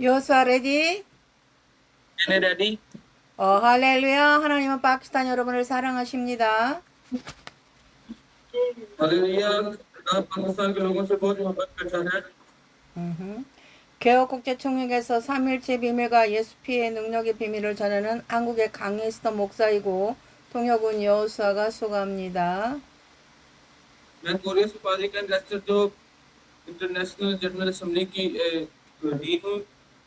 여호수아 레디? मैंने डैडी 할렐루야. 하나님은 파키스탄 여러분을 사랑하십니다. हालेलुया खुदा पाकिस्तान के लोगों से बहुत मोहब्बत करता है। 개혁국제총회에서 삼일체 비밀과 예수피의 능력의 비밀을 전하는 한국의 강예스터 목사이고 통역은 여호수아가 수고합니다. मैं कोरियस उपाधि का इन्वेस्टर जो इंटरनेशनल जनरल असेंबली की डी हूँ,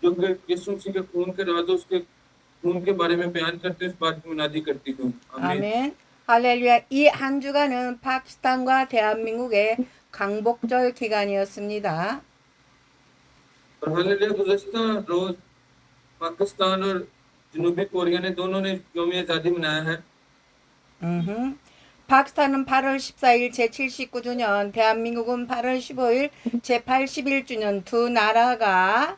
जो कि यीशु मसीह के खून के राज उसके खून के बारे में बयान करते इस बात की मुनादी करती हूँ। आमीन। 아멘. 할렐루야. 이 한 주간은 파키스탄과 대한민국의 강복절 기간이었습니다. और हालेलुया गुज़श्ता रोज पाकिस्तान और जनूबी कोरिया ने दोनों ने यौम आज़ादी मनाया है। 파키스탄은 8월 14일 제79주년, 대한민국은 8월 15일 제81주년 두 나라가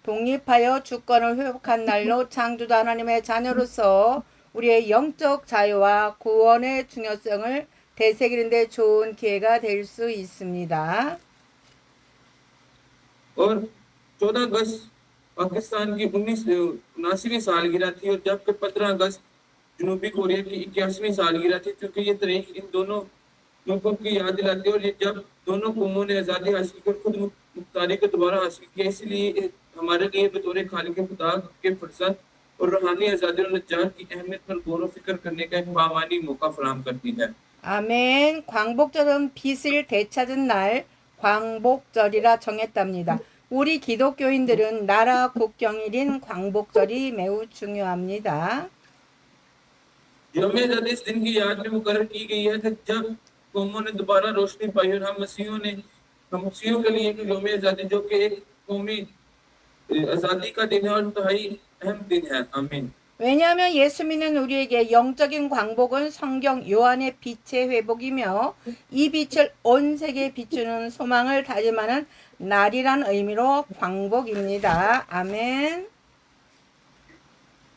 독립하여 주권을 회복한 날로 창조주 하나님의 자녀로서 우리의 영적 자유와 구원의 중요성을 되새기는 데 좋은 기회가 될 수 있습니다. और 14 अगस्त पाकिस्तान की 79वीं सालगिरह थी और जबकि 15 अगस्त जनूबी कोरिया की 81वीं सालगिरह थी, क्योंकि ये तारीख इन दोनों मुल्कों की याद दिलाती है। और ये जब दोनों कौमों ने आज़ादी हासिल कर खुद मुख्तारी को दोबारा हासिल किया, इसलिए हमारे लिए बतौर खालिक खुदा के फरजंद और रूहानी आज़ादी और निजात की अहमियत पर गौर फिक्र करने का एक बामानी मौका फराहम करती है। 아멘. 광복절은 빛을 되찾은 날, 광복절이라 정했답니다. 우리 기독교인들은 나라 국경일인 광복절이 매우 중요합니다. यौम आज़ादी इस दिन की याद में मुकर्रर की गई है कि जब कौमों ने दोबारा रोशनी पाई और हम मसीहियों के लिए एक यौम आज़ादी जो कि एक कौमी आज़ादी का दिन है और इंतहाई अहम दिन है। आमीन। 왜냐하면 예수 믿는 우리에게 영적인 광복은 성경 요한의 빛의 회복이며 이 빛을 온 세계에 비추는 소망을 다짐하는 날이란 의미로 광복입니다. 아멘.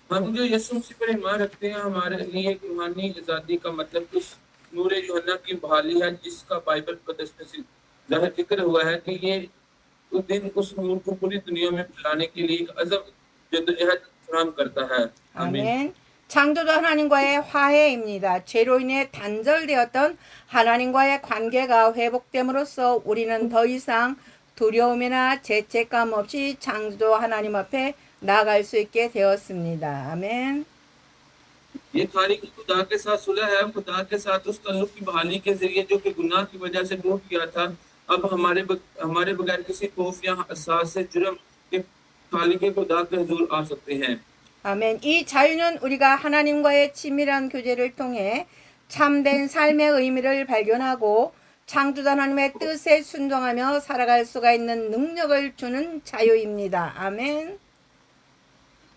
हम जो यीशु मसीह पर ईमान रखते हैं, हमारे लिए एक रूहानी आज़ादी का मतलब उस नूर यूहन्ना की बहाली है जिसका बाइबल मुकद्दस में ज़ाहिर जिक्र हुआ है कि ये उस दिन उस नूर को पूरी दुनिया में फैलाने के लिए एक अज़म जद्दोजहद फराहम करता है। आमीन। 아멘. 창조주 하나님과의 화해입니다. 죄로 인해 단절되었던 하나님과의 관계가 회복됨으로써 우리는 더 이상 두려움이나 죄책감 없이 창조주 하나님 앞에 나아갈 수 있게 되었습니다. 아멘. ये खालिक खुदा के साथ सुलह है, खुदा के साथ उस तल्लुक की बहाली के जरिए जो कि गुनाह की वजह से टूट गया था, अब हमारे बगैर किसी खौफ या एहसास से जुर्म के खालिक खुदा के हुजूर आ सकते हैं। 아멘. 이 자유는 우리가 하나님과의 친밀한 교제를 통해 참된 삶의 의미를 발견하고 창조주 하나님의 뜻에 순종하며 살아갈 수가 있는 능력을 주는 자유입니다. 아멘.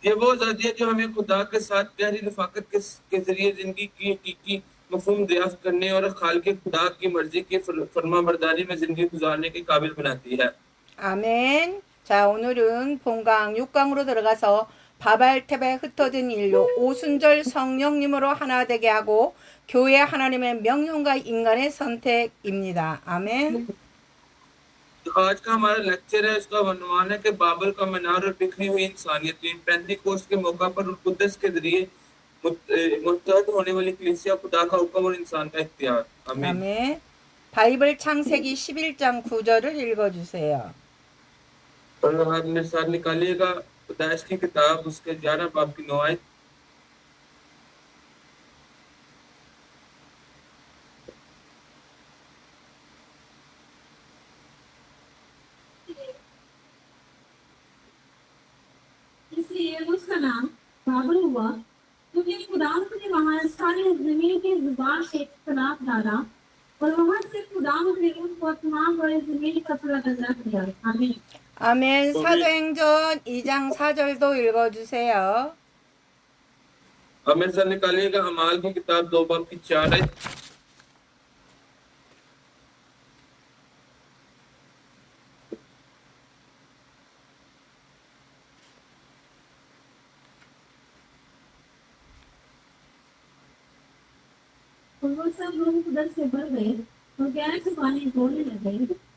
ये वो आज़ादी है जो हमें खुदा के साथ गहरी रफ़ाकत के जरिए जिंदगी की हकीकी मफ़हूम दरियाफ्त करने और खालिक खुदा की मर्जी की फरमाबरदारी में जिंदगी गुजारने के काबिल बनाती है। 아멘. 자, 오늘은 본강 6강으로 들어가서 바발탭에 흩어진 인류 오순절 성령님으로 하나 되게 하고 교회 하나님의 명령과 인간의 선택입니다. 아멘. आज का हमारा लेक्चर है, उसका उन्वान है कि बाबल का मीनार और बिखरी हुई इंसानियत। पेंटिकोस्ट के मौका पर कुद्दस के जरिए मुत्तहद होने वाली कलीसिया, खुदा का हुक्म और इंसान का इख्तियार। आमीन। 아멘. 바이블 창세기 11장 9절을 읽어주세요. और आप मेरे साथ निकालिएगा पैदाइश की किताब उसके 11 बाब की 9 आयत। इसलिए उसका नाम बाबल हुआ क्योंकि खुदा ने वहां सारी जमीन की जुबान से इख्तिलाफ डाला और वहां से खुदा ने उनको तमाम बड़े जमीन का पूरा नजर दिया। आमीन। 아멘. 사도행전 2장 4절도 읽어주세요. अब मेरे साथ निकालिएगा अमाल की किताब 2 बाब की 4 आयत। और वो सब रूह कुदस से भर गए और गैर जुबानी बोलने लगे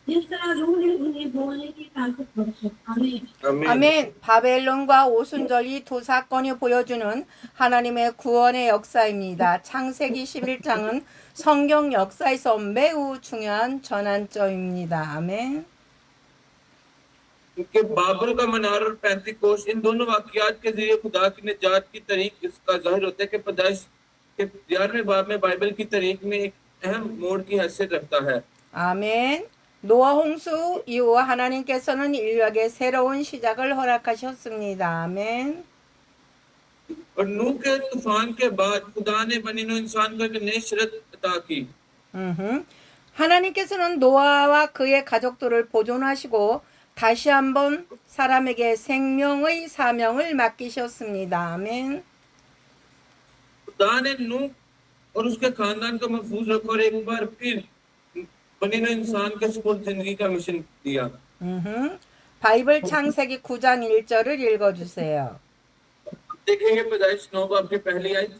जिस तरह रूह ने उन्हें बोलने की बख्शो आमीन। आमीन। 아멘. 바벨론과 오순절 이 두 사건이 보여주는 하나님의 구원의 역사입니다. 창세기 11장은 성경 역사에서 매우 중요한 전환점입니다. 아멘. कि बाबर का मनार और पैंतीकोस इन दोनों वाकयात के जरिए खुदा की निजात की तारीख इसका जाहिर होता है कि पैदाइश के 11वें बाब में बाइबल की तारीख में एक अहम मोड़ की हैसियत रखता है। 아멘. 노아 홍수 이후 하나님께서는 인류에게 새로운 시작을 허락하셨습니다. 아멘. और नूह के तूफान के बाद खुदा ने बनी नूह इंसान को एक नई शरत अता की। 하나님께서는 노아와 그의 가족들을 보존하시고 다시 한번 사람에게 생명의 사명을 맡기셨습니다. 아멘. खुदा ने नूह और उसके खानदान को महफूज रखा और एक बार फिर बनी नूह इंसान के सुपुर्द जिंदगी का मिशन दिया। 바이블 창세기 9장 1절을 읽어주세요. देखेंगे पैदाइश 9 बाब की पहली आयत।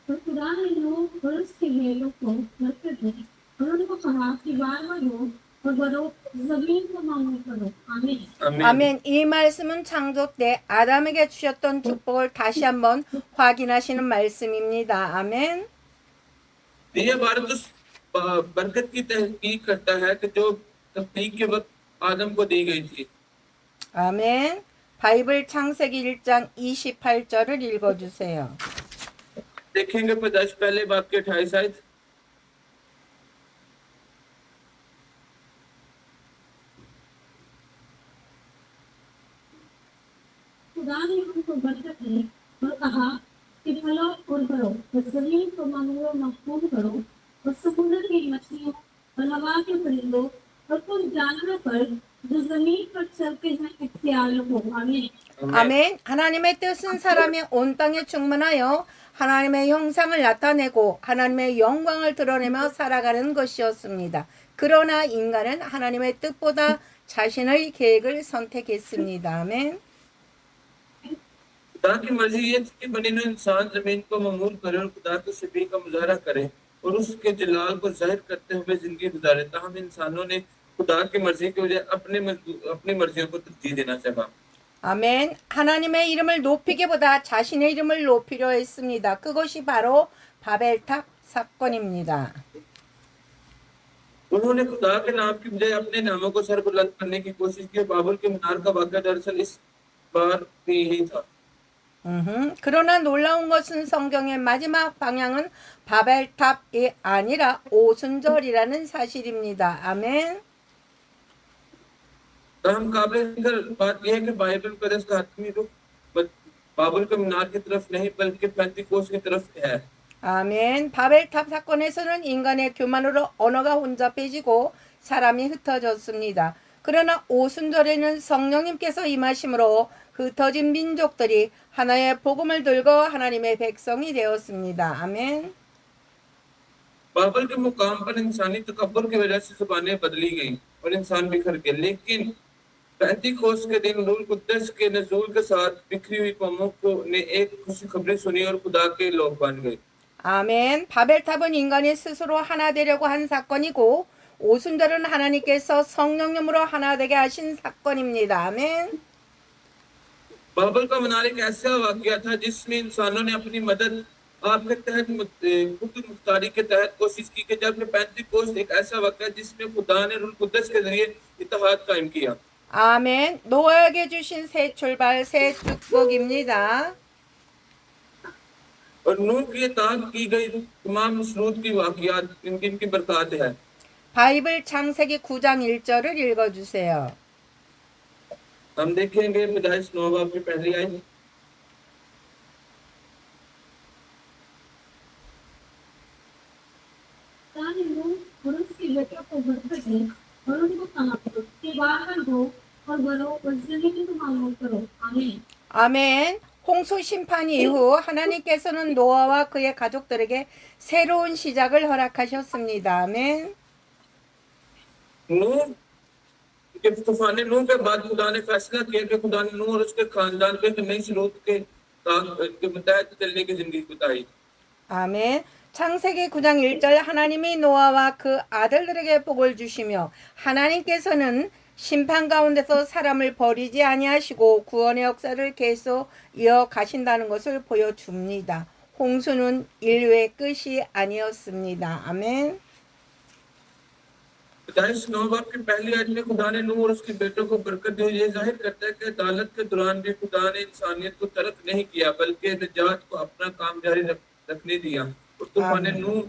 तो खुदा ने नूह और उसके भेड़ों को रखते थे और उनको कहा कि बार-बार रो और बरो जमीन को मांग करो आमीन। 아멘. 이 말씀은 창조 때 아담에게 주셨던 축복을 다시 한번 확인하시는 말씀입니다. 아멘. यह इबारत उस बरकत की तहकीक करता है कि जो तख्लीक के वक्त आदम को दी गई थी। 아멘. 바이블 창세기 1장 28절을 읽어주세요. देखेंगे पैदाइश पहले बाब के 28 आयत। खुदा ने उनको बरकत दी और कहा कि फलो और भरो और जमीन को मंगलो महफूज करो और समुद्र की मछलियों और हवा के परिंदों और उन जानवरों पर जो जमीन पर चलते हैं इख्तियार लो आमीन। 아멘. 하나님의 뜻은 사람이 온 땅에 충만하여 하나님의 형상을 나타내고 하나님의 영광을 드러내며 살아가는 것이었습니다. 그러나 인간은 하나님의 뜻보다 자신의 계획을 선택했습니다. 아멘. खुदा की मर्जी ये थी कि बनी नूह इंसान जमीन को ममूर करे और खुदा की शबीह का मुजाहरा करे और उसके जलाल को जाहिर करते हुए जिंदगी गुजारे। ताहम इंसानों ने खुदा की मर्जी के बजाय अपनी मर्जियों को तरजीह देना चाहा। 아멘. 하나님의 이름을 높이기보다 자신의 이름을 높이려 했습니다. 그것이 바로 바벨탑 사건입니다. उन्होंने खुदा के नाम की बजाय अपने नामों को सर बुलंद करने की कोशिश की। बाबुल के मीनार का वाक़या दरअसल इस बार भी यही था। 그러나 놀라운 것은 성경의 마지막 방향은 바벨탑이 아니라 오순절이라는 사실입니다. 아멘. हम काबिल जिक्र बात यह है कि बाइबल मुकद्दस का हतमी रुख बाबुल के मीनार की तरफ नहीं बल्कि पेंतिकोस की तरफ है। 아멘. 바벨탑 사건에서는 인간의 교만으로 언어가 혼잡해지고 사람이 흩어졌습니다. 그러나 오순절에는 성령님께서 임하심으로 흩어진 민족들이 하나의 복음을 들고 하나님의 백성이 되었습니다. 아멘. बाबुल के मुकाम पर इंसानी तकब्बुर की वजह से ज़ुबानें बदली गईं और इंसान बिखर गए, लेकिन पेंतिकोस के दिन रूह कुद्दस के नज़ूल के साथ बिखरी हुई कौमों को ने एक खुशखबरी सुनी और खुदा के लोग बन गए। 아멘. 바벨탑은 인간이 스스로 하나 되려고 한 사건이고 오순절은 하나님께서 성령님으로 하나 되게 하신 사건입니다. 아멘. बाबुल का मनार एक ऐसा वाक़या था जिसमें इंसानों ने अपनी मदद आपके तहत खुद मुख्तारी के तहत कोशिश की कि जबकि पेंतिकोस एक ऐसा वाक़या जिसमें खुदा ने रूह कुद्दस के जरिए इत्तेहाद कायम किया। 아멘. 노아에게 주신 새 출발, 새 축복입니다. और नूह की इताअत की गई तमाम मसरूत की वाक़यात इनकी बरकत है। 바이블 창세기 9장 1절을 읽어주세요. हम देखेंगे पैदाइश 9 बाब की पहली आयत। खुदा ने नूह और उसके बेटों को बरकत दी और उनको कहा कि बार-बार रो और बरो और जमीन को मांग करो आमीन। 아멘. 홍수 심판 이후 하나님께서는 노아와 그의 가족들에게 새로운 시작을 허락하셨습니다. 아멘. नूह के तूफान नूह के बाद खुदा ने फैसला किया कि खुदा ने नूह और उसके खानदान को एक नई शुरूआत के तहत चलने की जिंदगी बताई। 아멘. 창세기 9장 1절 하나님이 노아와 그 아들들에게 복을 주시며 하나님께서는 심판 가운데서 사람을 버리지 아니하시고 구원의 역사를 계속 이어가신다는 것을 보여줍니다. 홍수는 인류의 끝이 아니었습니다. 아멘. पैदाइश 9 की पहली आयत में खुदा ने नूह और उसके बेटों को बरकत दी। ये जाहिर करता है कि अदालत के दौरान भी खुदा ने इंसानियत को तर्क नहीं किया बल्कि निजात को अपना काम जारी रखने दिया और तूफान नूह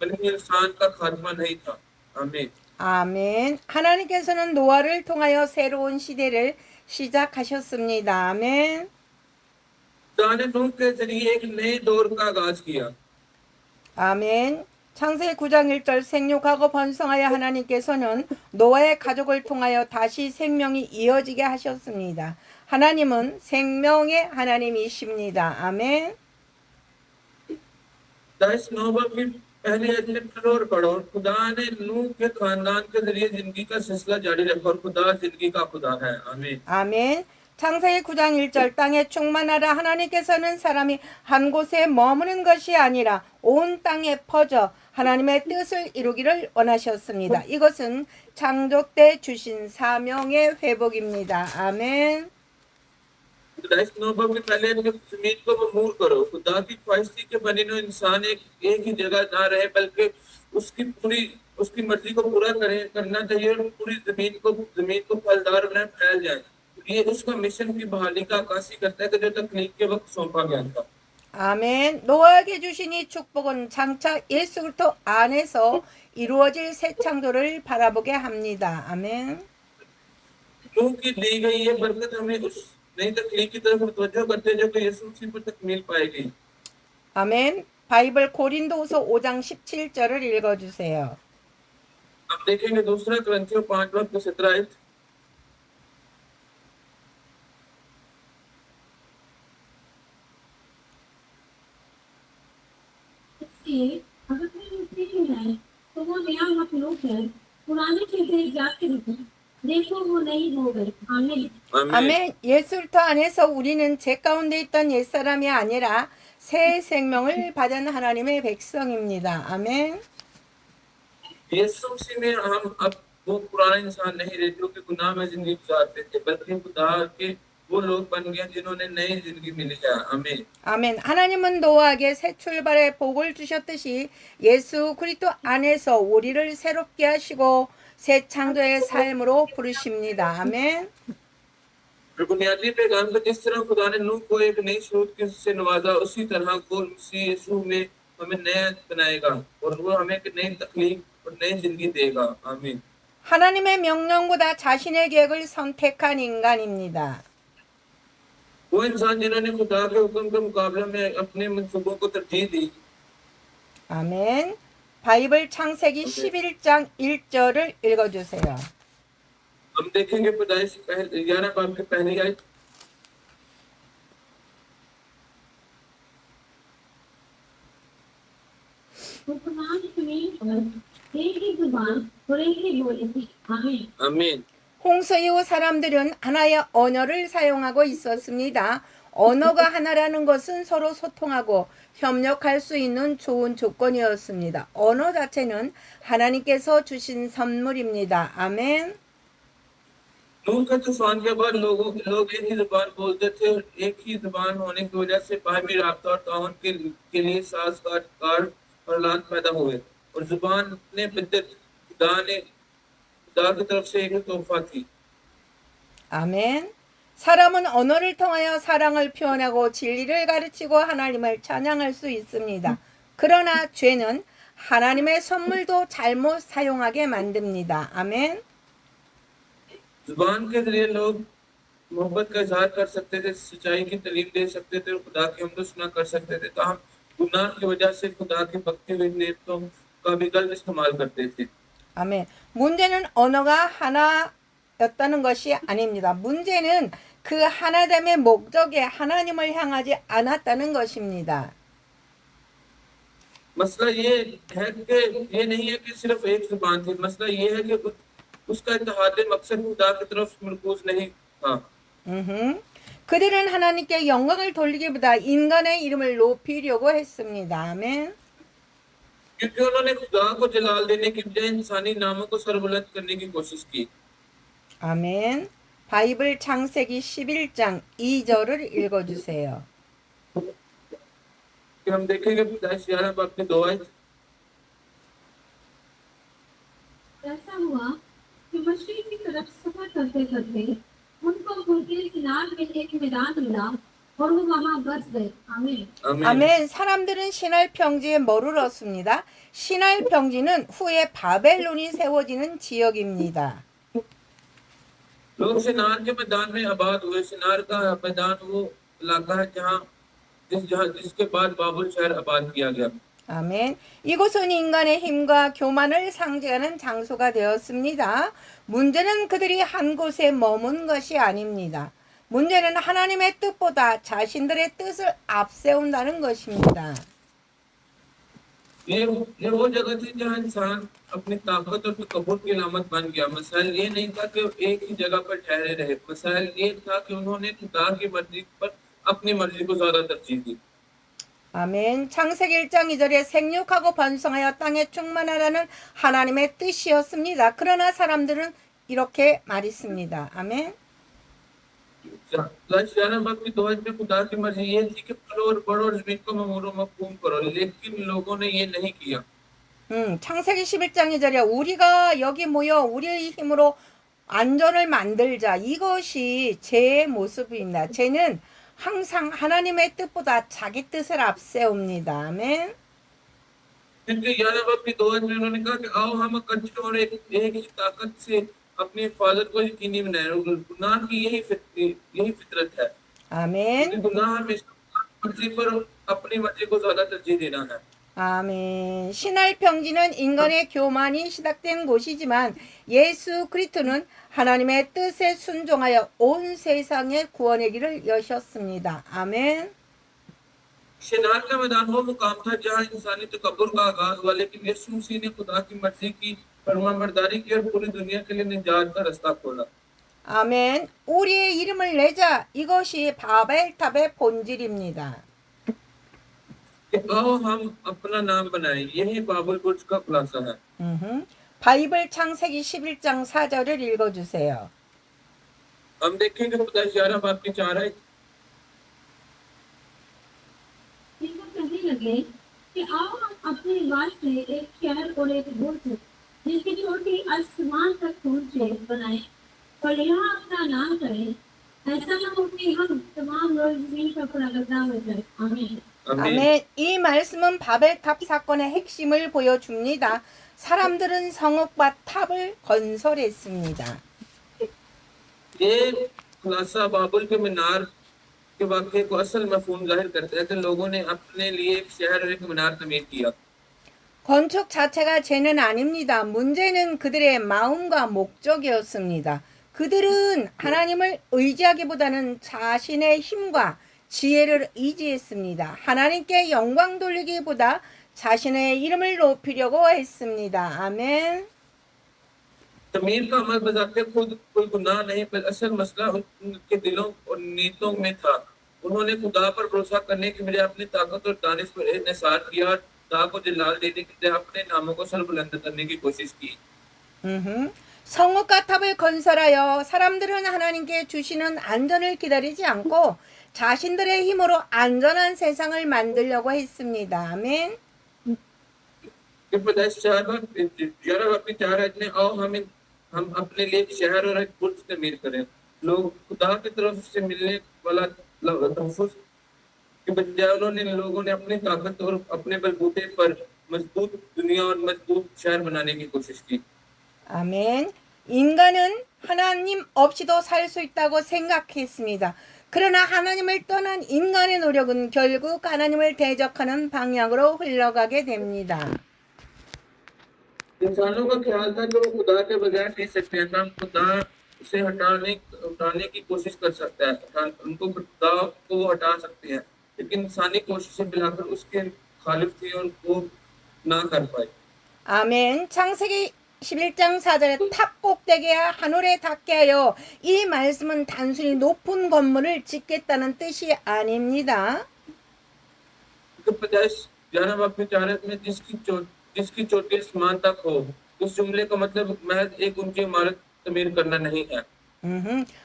बल्कि इंसान का खात्मा नहीं था। आमीन। 아멘. 하나님께서는 노아를 통하여 새로운 시대를 시작하셨습니다. 아멘. खुदा ने नूह के जरिए एक नए दौर का आगाज किया। 아멘. 창세기 9장 1절 생육하고 번성하여 하나님께서는 노아의 가족을 통하여 다시 생명이 이어지게 하셨습니다. 하나님은 생명의 하나님이십니다. 아멘. पैदाइश 9 की पहली आयत में फिर और पढ़ो और खुदा ने नूह के खानदान के जरिए जिंदगी का सिलसिला जारी रखा और खुदा जिंदगी का खुदा है। आमीन। 아멘. 창세기 9장 1절 땅에 충만하라. 하나님께서는 사람이 한 곳에 머무는 것이 아니라 온 땅에 퍼져 하나님의 뜻을 이루기를 원하셨습니다. 이것은 창조 때 주신 사명의 회복입니다. 아멘. पैदाइश 9 के पहले जमीन को ममूर करो। खुदा की ख्वाहिश थी कि बनी नूह इंसान एक ही जगह ना रहे बल्कि उसकी मर्जी को पूरा करना चाहिए और पूरी जमीन को फलदार बनाए फैल जाए। ये उसका मिशन की बहाली का आकाशी करता है कि जो तकनीक के वक्त सौंपा गया था। 아멘. 노아에게 주신 이 축복은 장차 예수 그리스도 안에서 이루어질 새 창조를 바라보게 합니다. 아멘. नूह की दी गई ये बरकत हमें उस नई तकनीक की तरफ तवज्जो करते हैं जो कि यीशु मसीह पर तकमील पाएगी। 아멘. 바이블 고린도후서 5장 17절을 읽어주세요. अब देखेंगे दूसरा ग्रंथियों 5 की 17 आयत। इसलिए अगर कोई मसीही है तो वो नया मखलूक है, पुरानी चीजें जा चुकी, देखो वो नई हो गई। आमीन। 아멘. 예수 그리스도 안에서 우리는 죄 가운데 있던 옛사람이 아니라 새 생명을 받은 하나님의 백성입니다. 아멘. यीशु मसीह में हम अब वो पुराने इंसान नहीं रहे जो कि गुनाह में जिंदगी गुजारते थे बल्कि खुदा के वो लोग बन गए जिन्होंने नई जिंदगी मिली है। आमीन। 아멘. 하나님은 노아에게 새 출발의 복을 주셨듯이 예수 그리스도 안에서 우리를 새롭게 하시고 새 창조의 삶으로 부르십니다. 아멘. फिर बुनियादी पैगाम का जिस तरह खुदा ने नूह को एक नई शुरू से नवाजा उसी तरह को मसीह यीशु में हमें नया बनाएगा और वो हमें एक नई तकलीफ और नई जिंदगी देगा। आमीन। 하나님의 명령보다 자신의 계획을 선택한 인간입니다. वो इंसान जिन्होंने खुदा के हुक्म के मुकाबले में अपने मंसूबों को तरजीह दी। 아멘. 바이블 창세기 11장 1절을 읽어주세요. हम देखेंगे पैदाइश 11 की पहली आयत। वो पुरानी जमीन पर एक ही जुबान और एक ही बोली थी। आमीन। आमीन। 홍수 이후 사람들은 하나의 언어를 사용하고 있었습니다. 언어가 하나라는 것은 서로 소통하고 협력할 수 있는 좋은 조건이었습니다. 언어 자체는 하나님께서 주신 선물입니다. 아멘. नूह के तूफान के बाद लोग एक ही जुबान बोलते थे और एक ही जुबान होने की वजह से बाहमी राब्ता और ताउन के लिए साजगार और हालात पैदा हुए और जुबान ने बिद्दत खुदा की तरफ से एक तोहफा थी। 아멘. 사람은 언어를 통하여 사랑을 표현하고 진리를 가르치고 하나님을 찬양할 수 있습니다. 그러나 죄는 하나님의 선물도 잘못 사용하게 만듭니다. 아멘. जुबान के जरिए लोग मोहब्बत का इजहार कर सकते थे, सच्चाई की तालीम दे सकते थे और खुदा की हमद सुना कर सकते थे। ताहम गुनाह की वजह से खुदा की भक्ति हुई नेमतों का भी गलत इस्तेमाल करते थे। 아멘. 문제는 언어가 하나였다는 것이 아닙니다. 문제는 그 하나됨의 목적에 하나님을 향하지 않았다는 것입니다. मसला ये है कि ये नहीं है कि सिर्फ एक जुबान थी, मसला ये है कि उसका इत्तेहाद मकसद खुदा की तरफ मरकूज नहीं था। 그들은 하나님께 영광을 돌리기보다 인간의 이름을 높이려고 했습니다. 아멘. क्योंकि उन्होंने खुदा को जलाल देने की बजाय इंसानी नामों को सरबुलंद करने की कोशिश की। 아멘. 바이블 창세기 11장 2절을 읽어주세요. कि हम देखेंगे 11 बाब के 2 आयत। ऐसा हुआ कि मशरिक की तरफ सफर करते करते उनको भूखे सिनार में एक मैदान मिला और वो वहां बस गए। आमीन। आमीन। 아멘. 사람들은 시날 평지에 머물렀습니다. 시날 평지는 후에 바벨론이 세워지는 지역입니다. लोग शिनार के मैदान में आबाद हुए। शिनार का मैदान वो इलाका है जिसके बाद बाबुल शहर आबाद किया गया। 아멘. 이곳은 인간의 힘과 교만을 상징하는 장소가 되었습니다. 문제는 그들이 한 곳에 머문 것이 아닙니다. 문제는 하나님의 뜻보다 자신들의 뜻을 앞세운다는 것입니다. ये वो जगह थी जहाँ इंसान अपनी ताकत और तकब्बुर की अलामत बन गया। मसाइल ये नहीं था कि एक ही जगह पर ठहरे रहे। मसाइल ये था कि उन्होंने खुदा की मर्जी पर अपनी मर्जी को ज्यादा तरजीह दी। 아멘. 창세기 1장 2절에 생육하고 번성하여 땅에 충만하라는 하나님의 뜻이었습니다. 그러나 사람들은 이렇게 말했습니다. 아멘. 11 बाब की 2 आयत में खुदा की मर्जी ये थी कि फलो और बढ़ो और जमीन को ममूरो मफहूम करो, लेकिन लोगों ने ये नहीं किया। 창세기 11장 2절에 우리가 여기 모여 우리의 힘으로 안전을 만들자. 이것이 죄의 모습입니다. 죄는 항상 하나님의 뜻보다 자기 뜻을 앞세웁니다. 아멘. क्योंकि 11 बाब की 2 आयत में उन्होंने कहा कि आओ हम इकट्ठे और एक ही ताकत से अपनी हिफाजत को यकीनी बनाए। गुनाह की यही फितरत है। 아멘. गुनाह हमेशा मर्जी पर अपनी मर्जी को ज्यादा तरजीह देना है। 아멘. 신할 평지는 인간의 교만이 시작된 곳이지만 예수 그리스도는 하나님의 뜻에 순종하여 온 세상의 구원의 길을 여셨습니다. 아멘. शिनार का मैदान वो मुकाम था जहाँ इंसानी तकब्बुर का आगाज हुआ, लेकिन यीशु मसीह ने खुदा की मर्जी की फरमाबरदारी की और पूरी दुनिया के लिए निजात का रास्ता खोला। 아멘. 우리의 이름을 내자. 이것이 바벨탑의 본질입니다. कि आओ हम अपना नाम बनाए, यही बाबुल बुर्ज का खुलासा है। 바이블 창세기 11장 4절을 읽어주세요. हम देखेंगे 11 बाब की 4 आयत। इनको कहने लगे कि आओ हम अपने वास्ते एक शहर और एक बुर्ज जिसकी चोटी आसमान तक पहुंचे बनाए और यहाँ अपना नाम करें। ऐसा न हो कि हम तमाम लोग जमीन पर फरागदा हो जाए। आमीन। 아멘. 이 말씀은 바벨탑 사건의 핵심을 보여줍니다. 사람들은 성읍과 탑을 건설했습니다. ये खुलासा बाबुल के मीनार के वाक़े को असल मफहूम जाहिर करता है कि लोगों ने अपने लिए एक शहर और एक मीनार तमीर किया। 건축 자체가 죄는 아닙니다. 문제는 그들의 마음과 목적이었습니다. 그들은 하나님을 의지하기보다는 자신의 힘과 지혜를 의지했습니다. 하나님께 영광 돌리기보다 자신의 이름을 높이려고 했습니다. 아멘. तमीर का अमल बजाते खुद कोई गुनाह नहीं, पर असल मसला उनके दिलों और नीयतों में था। उन्होंने खुदा पर भरोसा करने के बजाय अपनी ताकत और दानिश पर इन्हिसार किया और खुदा को जलाल देने के बजाय अपने नामों को सरबुलंद करने की कोशिश की। 성읍과 탑을 건설하여 사람들은 하나님께 주시는 안전을 기다리지 않고 자신들의 힘으로 안전한 세상을 만들려고 했습니다. 아멘. हम अपने लिए एक शहर और एक बुर्ज तमीर करें। लोग खुदा की तरफ से मिलने वाला तहफ्फुज़ के बजाय उन्होंने लोगों ने अपनी ताकत और अपने बलबूते पर मजबूत दुनिया और मजबूत शहर बनाने की कोशिश की। 아멘. 인간은 하나님 없이도 살 수 있다고 생각했습니다. 그러나 하나님을 떠난 인간의 노력은 결국 하나님을 대적하는 방향으로 흘러가게 됩니다. इंसानों का ख्याल था कि वो खुदा के बगैर नहीं सकते हैं, हम खुदा से हटाने की कोशिश कर सकता है, उनको खुदा को वो हटा सकते हैं, लेकिन इंसानी कोशिशें मिलाकर उसके खालिफ थी और वो ना कर पाए। 아멘. 창세기 11장 4절에 탑 꼭대기에 하늘에 닿게 하여, 이 말씀은 단순히 높은 건물을 짓겠다는 뜻이 아닙니다. तो 11 बाब में 4 में जिसकी जिसकी चोटी आसमान तक हो। इस जुमले का मतलब महज एक ऊंची इमारत तमीर करना नहीं है।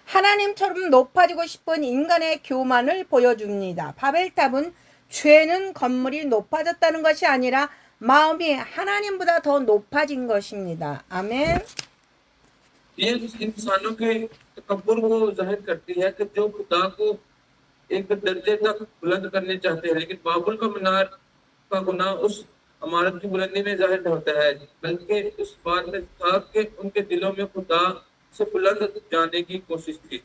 하나님처럼 높아지고 싶은 인간의 교만을 보여줍니다. 바벨탑은 죄는 건물이 높아졌다는 것이 아니라 마음이 하나님보다 더 높아진 것입니다. 아멘. ये इंसानों के तकब्बुर को जाहिर करती है कि जो खुदा को एक दर्जे तक बुलंद करने चाहते हैं, लेकिन बाबुल का मीनार का गुनाह उस इमारत की बुलंदी में जाहिर होता है, बल्कि उस बात में था कि उनके दिलों में खुदा से बुलंद जाने की कोशिश थी।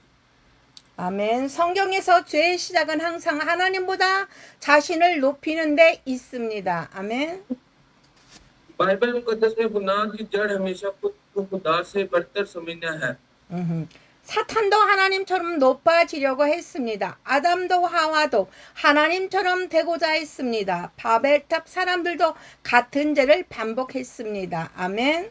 아멘. 성경에서 죄의 시작은 항상 하나님보다 자신을 높이는 데 있습니다. 아멘. बाइबल मुकद्दस में गुनाह की जड़ हमेशा खुद को खुदा से बढ़कर समझना है। 사탄도 하나님처럼 높아지려고 했습니다. 아담도 하와도 하나님처럼 되고자 했습니다. 바벨탑 사람들도 같은 죄를 반복했습니다. 아멘.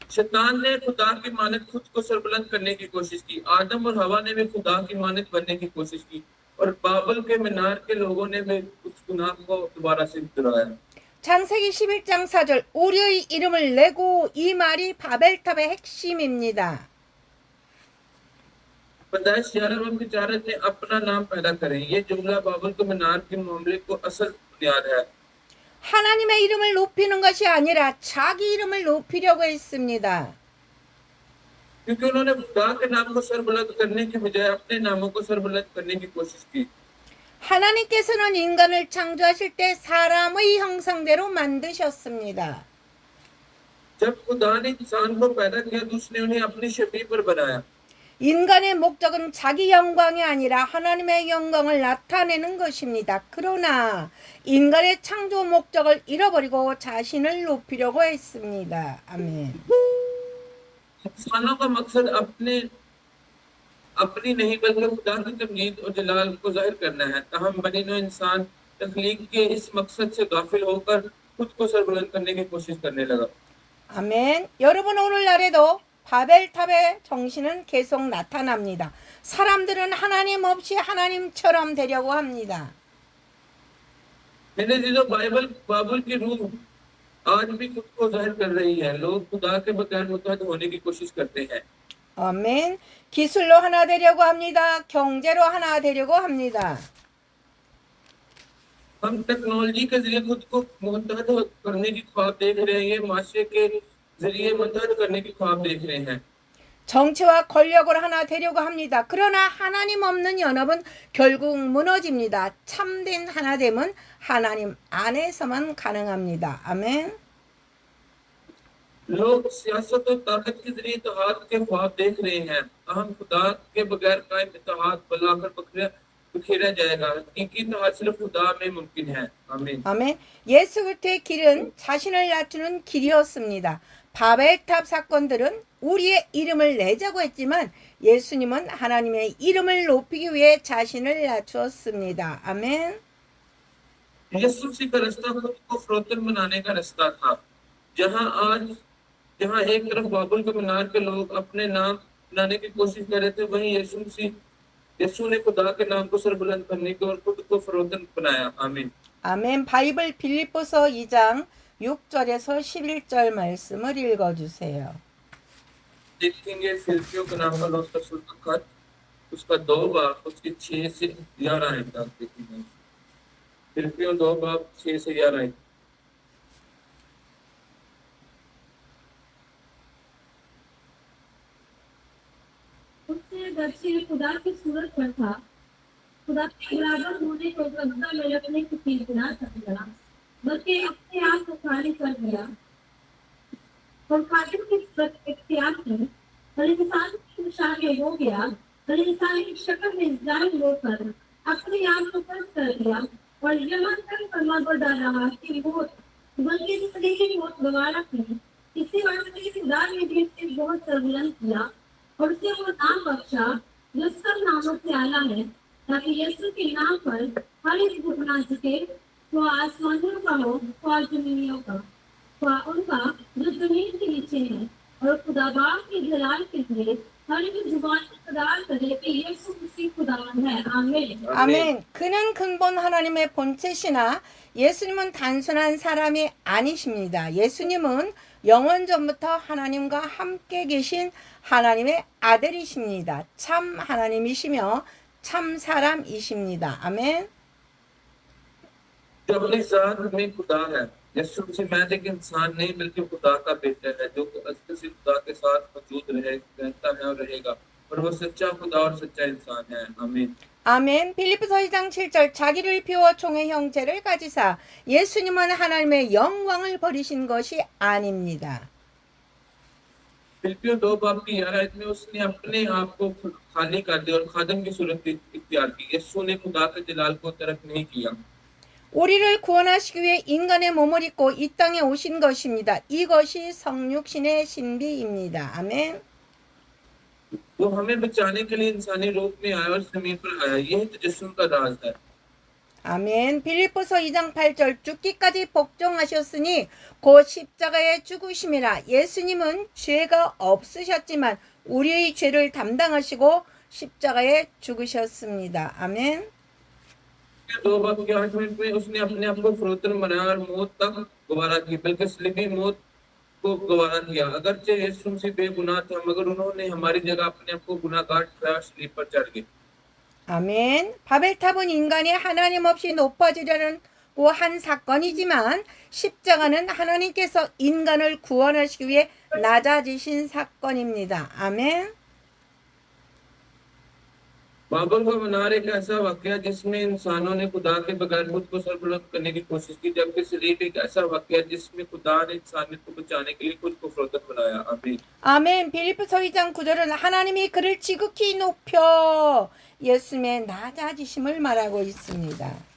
शैतान ने खुदा की मानद खुद को सरबुलंद करने की कोशिश की। आदम और हवा ने भी खुदा की मानद बनने की कोशिश की और बाबल के मीनार के लोगों ने भी उस गुनाह को दोबारा से दोहराया। 창세기 11장 4절 우리의 이름을 내고 이 말이 바벨탑의 핵심입니다. पैदाइश 11 की चारत ने अपना नाम पैदा करें। ये जुमला बाबल के मीनार के मामले को असल बुनियाद है। 하나님의 이름을 높이는 것이 아니라 자기 이름을 높이려고 했습니다. क्योंकि उन्होंने खुदा के नाम को सरबुलंद करने की बजाय अपने नामों को सरबुलंद करने की कोशिश की। 하나님께서는 인간을 창조하실 때 사람의 형상대로 만드셨습니다. जब खुदा ने इंसान को पैदा किया तो उसने उन्हें अपनी शबीह पर बनाया। 인간의 목적은 자기 영광이 아니라 하나님의 영광을 나타내는 것입니다. 그러나 인간의 창조 목적을 잃어버리고 자신을 높이려고 했습니다. 아멘. इंसानों का मकसद अपनी नहीं बल्कि खुदा की तमजीद और जलाल को जाहिर करना है। ताहम बनी नौ इंसान तख्लीक के इस मकसद से गाफिल होकर खुद को सरबुलंद करने की कोशिश करने लगा। 아멘. 여러분 오늘날에도 바벨탑의 정신은 계속 나타납니다. 사람들은 하나님 없이 하나님처럼 되려고 합니다. मेरे जीजो बाबुल की रूह आज भी खुद को जाहिर कर रही है। लोग खुदा के बगैर मुतहद होने की कोशिश करते हैं। 아멘. 기술로 하나 되려고 합니다. 경제로 하나 되려고 합니다. हम टेक्नोलॉजी के जरिए खुद को मुतहद करने की ख्वाब देख रहे हैं। ये माशरे के जरिए मुतहद करने की ख्वाब देख रहे हैं। 정치와 권력을 하나 되려고 합니다. 그러나 하나님 없는 연합은 결국 무너집니다. 참된 하나됨은 하나님 안에서만 가능합니다. 아멘. लोग सियासत और ताकत के जरिए इत्तेहाद के ख्वाब देख रहे हैं। हम खुदा के बगैर कायम इत्तेहाद बलाकर बिखेरा जाएगा। हकीकी इत्तेहाद सिर्फ खुदा में मुमकिन है। आमीन। 아멘. 예수 그리스도의 길은 자신을 낮추는 길이었습니다. 바벨탑 사건들은 우리의 이름을 내자고 했지만 예수님은 하나님의 이름을 높이기 위해 자신을 낮추었습니다. 아멘. यीशु मसीह का रास्ता खुद को फरोतन बनाने का रास्ता था। जहां एक तरफ बाबुल के मीनार के लोग अपने नाम बनाने की कोशिश कर रहे थे, वहीं यीशु ने खुदा के नाम को सरबुलंद करने की और खुद को फरोतन बनाया। आमीन। 아멘. 바이블 빌립보서 2장 6절에서 11절 말씀을 읽어주세요. देखेंगे फिलिपियों का नाम वाला उसका शुल्क खत, उसका 2 बाब उसके 6 से 11 आयत तक देखेंगे। फिलिपियों 2 बाब 6 से 11 आयत। उससे दर्शी खुदा की सूरत पर था। खुदा के बराबर होने को कब्जा में रखने की चीज ना समझा, बल्कि अपने आप को खाली कर दिया और खातिर की इख्तियार की और इंसान की शामिल हो गया और इंसान की शक्ल में जाहिर होकर अपने आप को कष्ट कर दिया और यहाँ तक फरमा पर डाला कि मौत बल्कि शरीर मौत गवारा की। इसी वास्ते खुदा ने भी इससे बहुत सरबुलंद किया और उसे वो नाम बख्शा जो सब नामों से आला है, ताकि यीशु के नाम पर हर एक घुटना झुके, वो आसमानों का हो और जमीनियों का, वो उनका जो जमीन के नीचे है, और खुदा बाप के जलाल के लिए हर एक जुबान इकरार करे कि यीशु मसीह खुदावन है। आमीन। 아멘. 그는 근본 하나님의 본체시나 예수님은 단순한 사람이 아니십니다. 예수님은 영원 전부터 하나님과 함께 계신 하나님의 아들이십니다. 참 하나님이시며 참 사람이십니다. 아멘. जो अपनी जात में खुदा है, यीशु मसीह महज एक इंसान नहीं बल्कि खुदा का बेटा है जो असली से खुदा के साथ मौजूद रहता है और रहेगा, और वो सच्चा खुदा और सच्चा इंसान है। आमीन। 아멘. 빌립보서 2장 7절 자기를 비워 종의 형체를 가지사 예수님은 하나님의 영광을 버리신 것이 아닙니다. फिलिपियों 2:11 में उसने अपने आप को खाली कर दिया और खादम की सूरत इख्तियार की। यीशु ने खुदा के जलाल को तर्क नहीं किया। 우리를 구원하시기 위해 인간의 몸을 입고 이 땅에 오신 것입니다. 이것이 성육신의 신비입니다. 아멘. वो हमें बचाने के लिए इंसानी रूप में आया और जमीन पर आया। यही तजस्सुम का राज है। 아멘. 빌립보서 2장 8절 죽기까지 복종하셨으니 곧 십자가에 죽으심이라. 예수님은 죄가 없으셨지만 우리의 죄를 담당하시고 십자가에 죽으셨습니다. 아멘. 2:8 में उसने अपने आप को फरोतन बनाया और मौत तक गवारा की, बल्कि सलीबी मौत को गवारा किया। अगरचे यीशु मसीह बेगुनाह था, मगर उन्होंने हमारी जगह अपने आप को गुनाहगार ठहराया, सलीब पर चढ़ गए। 아멘. 바벨탑은 인간이 하나님 없이 높아지려고 한 사건이지만 십자가는 하나님께서 인간을 구원하시기 위해 낮아지신 사건입니다. 아멘. बाबल का मनार एक ऐसा वाकया जिसमें इंसानों ने खुदा के बगैर खुद को सरबुलंद करने की कोशिश की, जबकि सलीब एक ऐसा वाकया जिसमें खुदा ने इंसानियत को बचाने के लिए खुद को फरोख्त बनाया। आमीन। 아멘. 빌립보서 2장 9절은 하나님이 그를 지극히 높여 예수님의 낮아지심을 말하고 있습니다.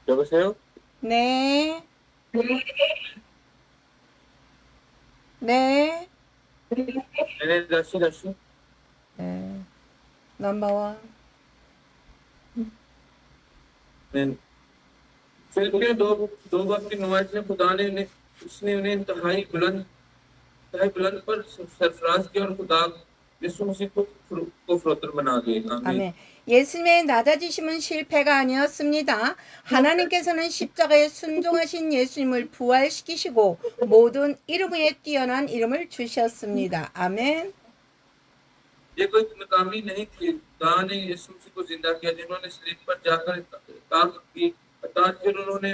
여보세요? 네. 네. मैंने दर्शी 네. 넘버원. फिलिपियों 2:9 में खुदा ने उसने उन्हें इंतहाई बुलंद पर सरफराज किया और खुदा यीशु मसीह को फरोख्त बना दिए। आमीन। 아멘. 예수님의 낮아지심은 실패가 아니었습니다. 하나님께서는 십자가에 순종하신 예수님을 부활시키시고 모든 이름 위에 뛰어난 이름을 주셨습니다. 아멘. ये कोई नाकामी नहीं थी। खुदा ने यीशु मसीह को जिंदा किया, जिन्होंने सलीब पर जाकर इताअत की, फिर उन्होंने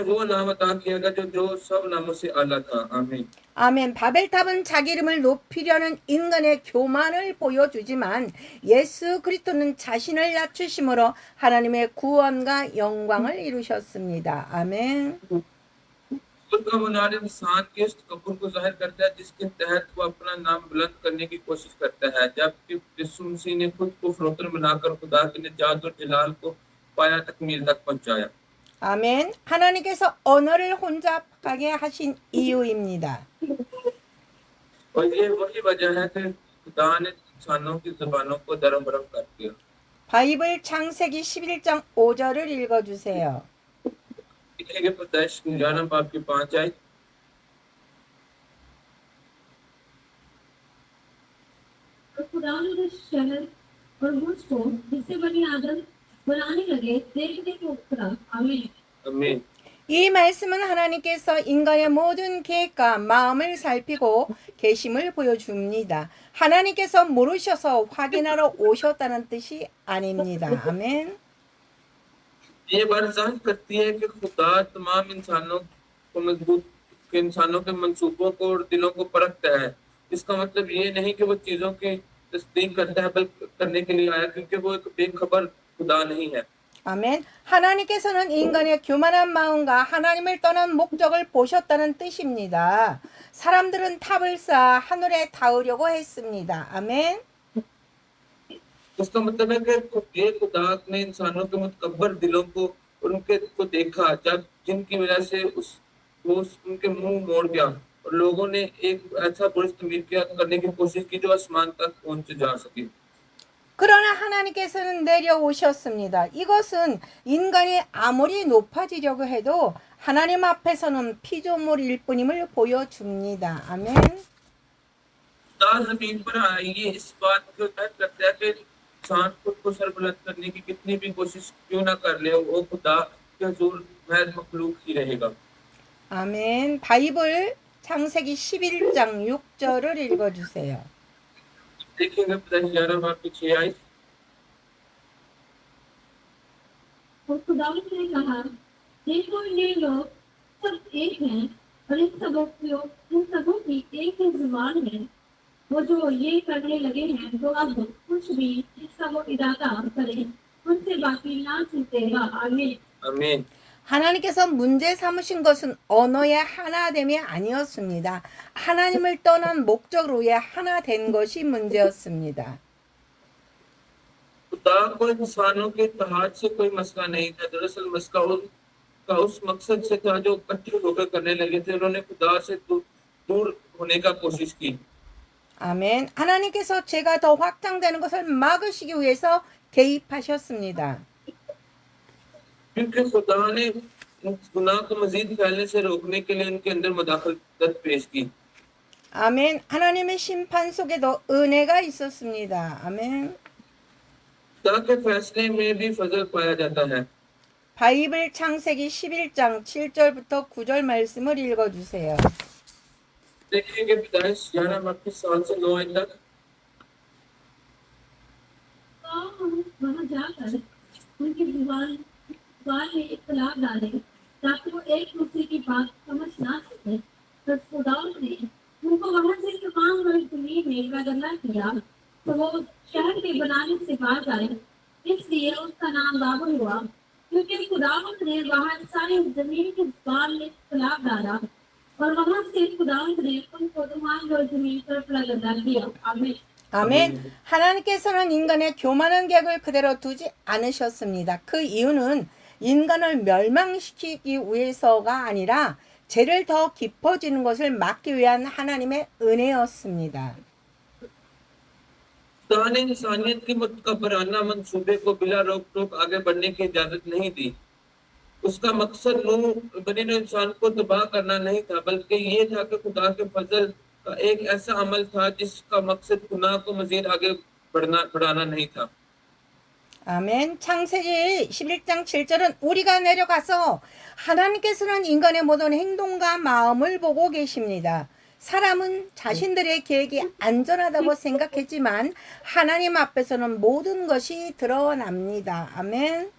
वो नाम अता किया जो सब नामों से आला था। आमीन। 아멘. 바벨탑은 자기 이름을 높이려는 인간의 교만을 보여주지만 예수 그리스도는 자신을 낮추심으로 하나님의 구원과 영광을 이루셨습니다. 아멘. का मुनार इंसान के उस तकब्बुर को जाहिर करता है जिसके तहत वो अपना नाम बुलंद करने की कोशिश करता है, जबकि यीशु मसीह ने खुद को फरोख्त बनाकर खुदा की निजात और जलाल को पाया तकमील तक पहुंचाया। 아멘. 하나님께서 언어를 혼잡하게 하신 이유입니다. और ये वही वजह है कि खुदा ने इंसानों की जुबानों को दरम-बरम कर दिया। 바이블 창세기 11장 5절을 읽어주세요. लिखेंगे पैदाइश 11:5 आयत। खुदा ने उस शहर और मुझको जिसे बनी आदम बनाने लगे देखने को उतरा। आमीन। आमीन। 이 말씀은 하나님께서 인간의 모든 계획과 마음을 살피고 계심을 보여줍니다. 하나님께서 모르셔서 확인하러 오셨다는 뜻이 아닙니다. 아멘. ये बात जाहिर करती है कि खुदा तमाम इंसानों के मंसूबों को और दिलों को परखता है। इसका मतलब ये नहीं कि वो चीजों की तस्दीक करता है, बल्कि करने के लिए आया, क्योंकि वो एक बेखबर खुदा नहीं है। 아멘. 하나님께서는 인간의 교만한 마음과 하나님을 떠난 목적을 보셨다는 뜻입니다. 사람들은 탑을 쌓아 하늘에 닿으려고 했습니다. 아멘. उसका मतलब है कि ये खुदा ने इंसानों के मुतकब्बर दिलों को उनके को देखा, जब जिनकी वजह से उनके मुंह मोड़ गया और लोगों ने एक ऐसा पुरुष तमीर करने की कोशिश की जो आसमान तक पहुंच जा सके। 그러나 하나님께서는 내려오셨습니다. 이것은 인간이 아무리 높아지려고 해도 하나님 앞에서는 피조물일 뿐임을 보여줍니다. 아멘. खुदा जमीन पर आए ये इस बात को तय करता है कि इंसान खुद को सरबुलंद करने की कितनी भी कोशिश क्यों ना कर ले, वो खुदा के हुजूर महज मखलूक ही रहेगा। 아멘. 바이블 창세기 11장 6절을 읽어주세요. देखेंगे पैदाइश 11 बाब की 6 आयत। और खुदावंद ने कहा, देखो ये लोग सब एक हैं और इन सबों की एक ही जुबान है। वो जो ये करने लगे हैं तो अब कुछ भी जिसका वो इरादा करे उनसे बाकी ना छूटेगा। आमीन। आमीन। 하나님께서 문제 삼으신 것은 언어의 하나됨이 아니었습니다. 하나님을 떠난 목적으로의 하나 된 것이 문제였습니다. खुदा को इंसानों के इत्तेहाद से कोई मसला नहीं था। दरअसल मसला उनका उस मकसद से था जो इकट्ठे होकर करने लगे थे। उन्होंने खुदा से दूर होने का कोशिश की। 아멘. 하나님께서 죄가 더 확장되는 것을 막으시기 위해서 개입하셨습니다. क्योंकि खुदा ने गुनाह को मजीद फैलने से रोकने के लिए उनके अंदर मुदाखलत पेश की। 아멘. 하나님의 심판 속에도 은혜가 있었습니다. 아멘. खुदा के फैसले में भी फजल पाया जाता है। 바이블 창세기 11장 7절부터 9절 말씀을 읽어주세요. देखेंगे पैदाइश 11 बाब की 7 से 9 आयत तक। वहाँ जाकर उनकी जुबान में इख्तिलाफ डाले ताकि वो एक दूसरे की बात समझ ना सके। तो खुदावंद ने उनको वहाँ से तमाम बड़ी जमीन में बदला किया तो वो शहर के बनाने से बाज आए। इसलिए उसका नाम बाबुल हुआ, क्योंकि खुदावंद ने वहाँ सारी जमीन की जुबान में इख्तिलाफ डाला और वहाँ से खुदावंद ने उनको तमाम बड़ी जमीन पर बदला किया। आमीन। 아멘. 하나님께서는 인간의 교만한 계획을 그대로 두지 않으셨습니다. 그 이유는 인간을 멸망시키기 위해서가 아니라 죄를 더 깊어지는 것을 막기 위한 하나님의 은혜였습니다. खुदा ने इंसानियत के मुतकब्बराना मंसूबे को बिला रोक टोक आगे बढ़ने की इजाजत नहीं दी। उसका मकसद बने इंसान को तबाह करना नहीं था, बल्कि ये था कि खुदा के फजल का एक ऐसा अमल था जिसका मकसद गुनाह को मजीद आगे बढ़ाना नहीं था। 아멘. 창세기 11장 7절은 우리가 내려가서 하나님께서는 인간의 모든 행동과 마음을 보고 계십니다. 사람은 자신들의 계획이 안전하다고 생각했지만 하나님 앞에서는 모든 것이 드러납니다. 아멘.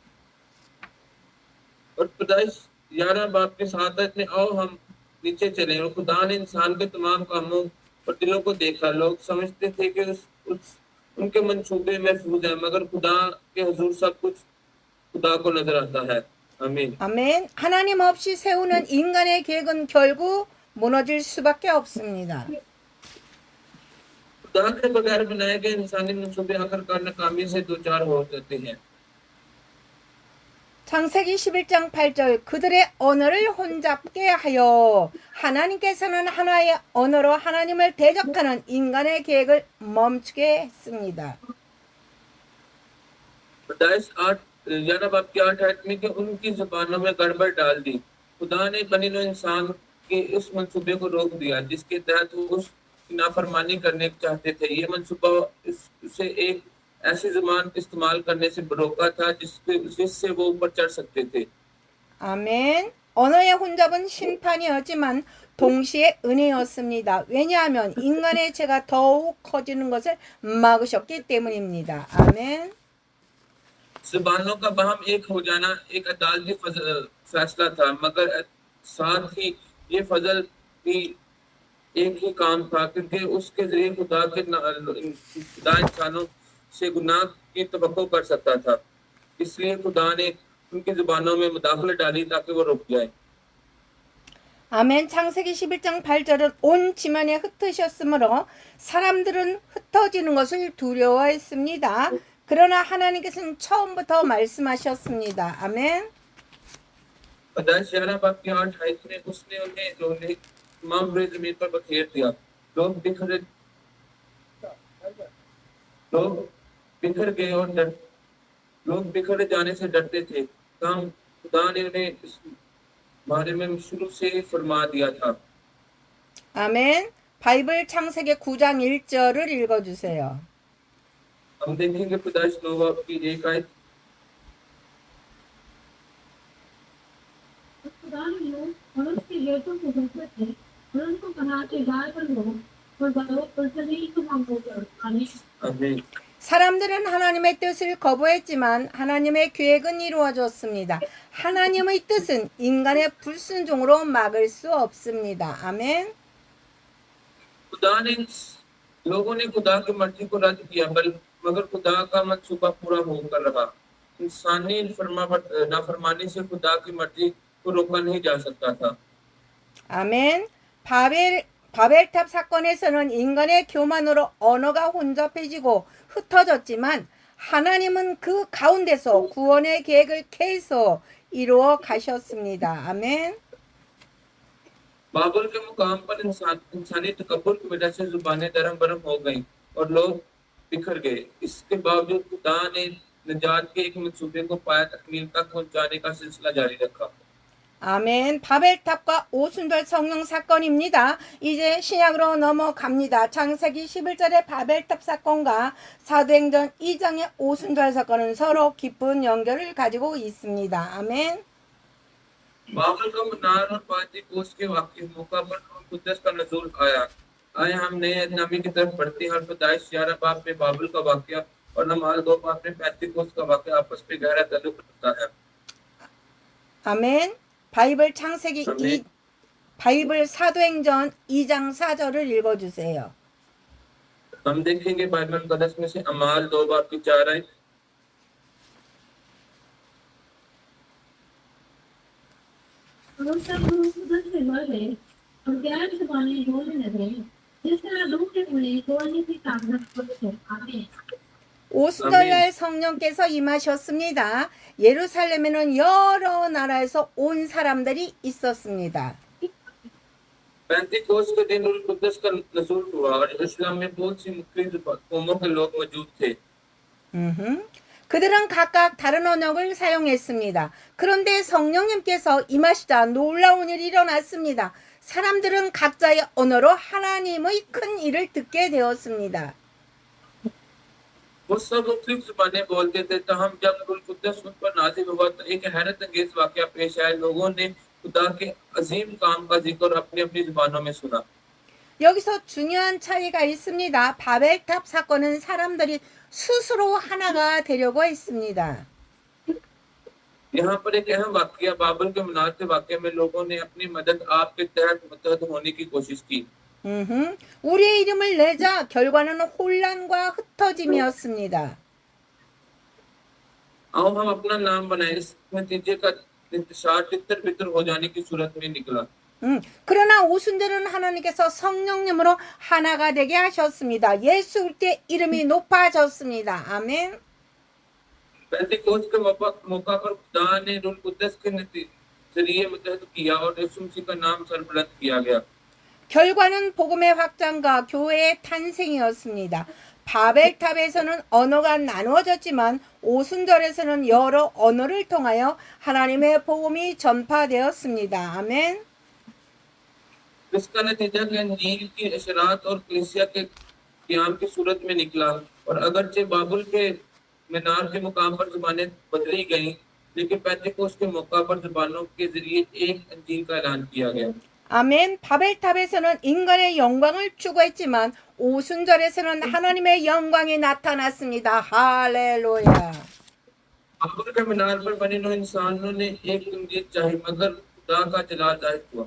और पैदाइश 11 बाब के 7 आयत में आओ हम नीचे चले। और खुदा ने इंसान के तमाम कामों और दिलों को देखा। लोग समझते थे कि उनके मंसूबे महफूज हैं, मगर खुदा के हुजूर सब कुछ खुदा को नजर आता है। आमीन। 아멘. 하나님 없이 세우는 인간의 계획은 결국 무너질 수밖에 없습니다. खुदा के बगैर बनाए गए इंसानी मंसूबे आखिरकार नाकामी से दो चार हो जाते हैं। 창세기 11장 8절 그들의 언어를 혼잡게 하여 하나님께서는 하나의 언어로 하나님을 대적하는 인간의 계획을 멈추게 했습니다. पैदाइश 11 बाब की 8 आयत में कि उनकी जुबानों में गड़बड़ डाल दी। खुदा ने बनी नौ इंसान के उस मंसूबे को रोक दिया जिसके तहत वो उस नाफरमानी करने चाहते थे। ये मंसूबा उसे एक ऐसी जुबान इस्तेमाल करने से रोका था जिससे वो ऊपर चढ़ सकते थे। 아멘. 언어의 혼잡은 심판이었지만 동시에 은혜였습니다. 왜냐하면 인간의 죄가 더욱 커지는 것을 막으셨기 때문입니다. 아멘. जुबानों का बहम एक हो जाना एक अदालती फैसला था, मगर साथ ही ये फजल भी एक ही काम था, क्योंकि उसके जरिए खुदा इंसानों से गुनाह की तवक्को कर सकता था। इसलिए खुदा ने उनकी जुबानों में मुदाखलत डाली ताकि वो रुक जाए। 아멘. 창세기 11장 8절은 온 지면에 흩으셨으므로 사람들은 흩어지는 것을 두려워했습니다. 그러나 하나님께서는 처음부터 말씀하셨습니다. 아멘. पैदाइश 11 बाब की 8 आयत में उसने उन्हें तमाम बुरे जमीन पर बखेर दिया। लोग बिखर लोग बिखर गए और लोग बिखर जाने से डरते थे। तब खुदा ने उन्हें इस बारे में शुरू से ही फरमा दिया था। 아멘. 바이블 창세기 9장 1절을 읽어주세요. हम देखेंगे पैदाइश 9 बाब की एक आयत। और खुदा ने नूह और उसके बेटों को हुक्म थे और उनको कहा कि गाय पर लो और बढ़ो और जमीन को मांगोगे। आमीन। आमीन। 사람들은 하나님의 뜻을 거부했지만 하나님의 계획은 이루어졌습니다. 하나님의 뜻은 인간의 불순종으로 막을 수 없습니다. 아멘. खुदा ने लोगों ने खुदा की मर्जी को रद्द किया, मगर खुदा का मंसूबा पूरा होकर रहा। इंसानी नाफरमानी से खुदा की मर्जी को रोका नहीं जा सकता था। 아멘. 바벨탑 사건에서는 인간의 교만으로 언어가 혼잡해지고 흩어졌지만 하나님은 그 가운데서 구원의 계획을 계속 이루어 가셨습니다. 아멘. बाबुल के मुकाम पर इंसानी तकब्बुर की वजह से जुबानें दरम बरम हो गईं और लोग बिखर गए। इसके बावजूद खुदा ने निजात के एक मंसूबे को पाया तकमील तक पहुंचाने का सिलसिला जारी रखा। 아멘. 바벨탑과 오순절 성령 사건입니다. 이제 신약으로 넘어갑니다. 창세기 11절의 바벨탑 사건과 사도행전 2장의 오순절 사건은 서로 깊은 연결을 가지고 있습니다. 아멘. बाबुल का मनार और पांची कोस के वाक़े मौका पर कुद्दस का नज़ूल आया। आए हम नए अहदनामे की तरफ बढ़ते हैं और पैदाइश 11 बाब में बाबुल का वाक़या और नमाल 2 बाब में पेंतिकोस्त का वाक़या आपस में गहरा ताल्लुक रखता है। 아멘. 바이블 창세기 아멘. 바이블 사도행전 2장 4절을 읽어주세요. हम देखेंगे बाइबल मुकद्दस में से अमाल 2 बाब की 4 आयत। और सब लोग खुदा से मर गए और गैर जुबानें बोलने लगे जिस तरह लूह के मुझे बोलने की ताकत थे। आमीन। 오순절날 성령께서 임하셨습니다. 예루살렘에는 여러 나라에서 온 사람들이 있었습니다. पेंतिकोस्त के दिन रूह कुद्दस का नज़ूल हुआ और इस्लाम में बहुत सी मुख्तलिफ कौमों के लोग मौजूद थे। 그들은 각각 다른 언어를 사용했습니다. 그런데 성령님께서 임하시자 놀라운 일이 일어났습니다. 사람들은 각자의 언어로 하나님의 큰 일을 듣게 되었습니다. वो सब मुख्तलिफ जुबानें बोलते थे। तहम जब रूह कुद्दस उन पर नाजिल हुआ तो एक हैरत अंगेज वाक़या पेश आया। लोगों ने खुदा के अजीम काम का जिक्र अपनी अपनी जुबानों में सुना। 여기서 중요한 차이가 있습니다. 바벨탑 사건은 사람들이 스스로 하나가 되려고 했습니다. यहाँ पर एक अहम वाक़या बाबुल के मनार के वाक़ये में लोगों ने अपनी मदद आपके तहत मुत्तहद होने की कोशिश की। 우리의 이름을 내자 결과는 혼란과 흩어짐이었습니다. आओ हम अपना नाम बनाए। इस नतीजे का इंतशार तितर बितर हो जाने की सूरत में निकला। 그러나 오순절은 하나님께서 성령님으로 하나가 되게 하셨습니다. 예수 그리스도의 이름이 높아졌습니다. 아멘. पेंतिकोस्त के मौका पर खुदा ने रूह कुद्दस के जरिए मुत्तहद किया और यीशु मसीह का नाम सरबुलंद किया गया। 결과는 복음의 확장과 교회의 탄생이었습니다. 바벨탑에서는 언어가 나누어졌지만 오순절에서는 여러 언어를 통하여 하나님의 복음이 전파되었습니다. 아멘. इसका नतीजा कि अंजील की इशरात और कलीसिया के क़याम की सूरत में निकला और अगरचे बाबुल के मीनार के मुकाम पर जुबानें बदली गईं, लेकिन पेंतिकोस्त के मौका पर जुबानों के जरिए एक अंजील का ऐलान किया गया। 아멘. 바벨탑에서는 인간의 영광을 추구했지만 오순절에서는 하나님의 영광이 나타났습니다. 할렐루야. बाबुल के मीनार पर बने हुए इंसानों ने एक अंजील चाही, मगर खुदा का जलाल जाहिर हुआ।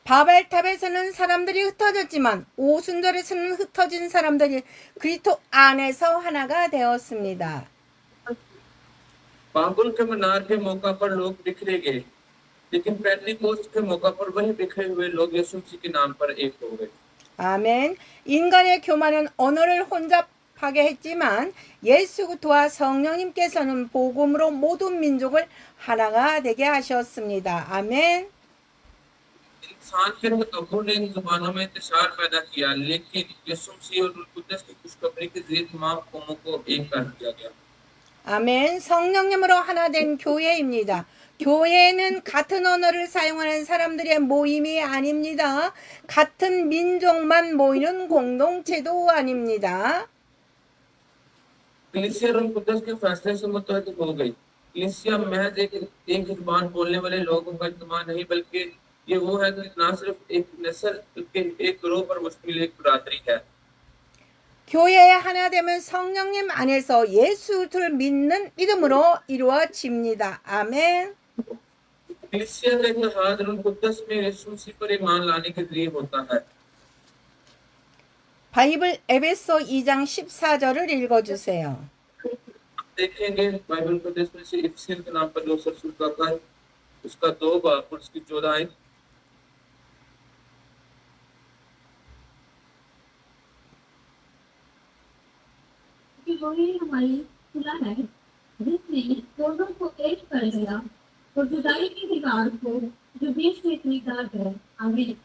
바벨탑에서는 사람들이 흩어졌지만 오순절에서는 흩어진 사람들이 그리스도 안에서 하나가 되었습니다. बाबुल के मीनार के मौका पर लोग बिखरे गए, लेकिन पेंतिकोस्त के मौका पर वही बिखरे हुए लोग यीशु मसीह के नाम पर एक हो गए। 아멘. 인간의 교만은 언어를 혼잡하게 했지만 예수 그리스도와 성령님께서는 복음으로 모든 민족을 하나가 되게 하셨습니다. 아멘. इंसान के रबों ने इन जुबानों में इंतशार पैदा किया, लेकिन यीशु मसीह और रूह कुद्दस की खुशखबरी के जरिए तमाम कौमों को एक कर दिया गया। 아멘. 성령님으로 하나 된 교회입니다. 교회는 같은 언어를 사용하는 사람들의 모임이 아닙니다. 같은 민족만 모이는 공동체도 아닙니다. कलीसिया रूह कुद्दस के फैसले से मुत्तहद हो गई। कलीसिया महज एक जुबान बोलने वाले लोगों का इज्तिमा नहीं, बल्कि ये वो है कि ना सिर्फ एक नस्ल बल्कि एक ग्रोह पर मुश्तमिल एक बरादरी है। 교회의 하나 되면 성령님 안에서 예수를 믿는 믿음으로 이루어집니다. 아멘. कलीसिया का इत्तेहाद रूह कुद्दस में यीशु मसीह पर ईमान लाने के जरिए होता है। 바이블 에베소 2장 14절을 읽어주세요. देखेंगे बाइबल प्रदेश में से इफ्सिल के नाम पर जो रसूल का खत, उसका 2 बाब और उसकी 14 आयत। कि वही हमारी खुला है जिसने दोनों को एक कर दिया और जुदाई की दीवार को जो बीच में थी डाल है। आमीन।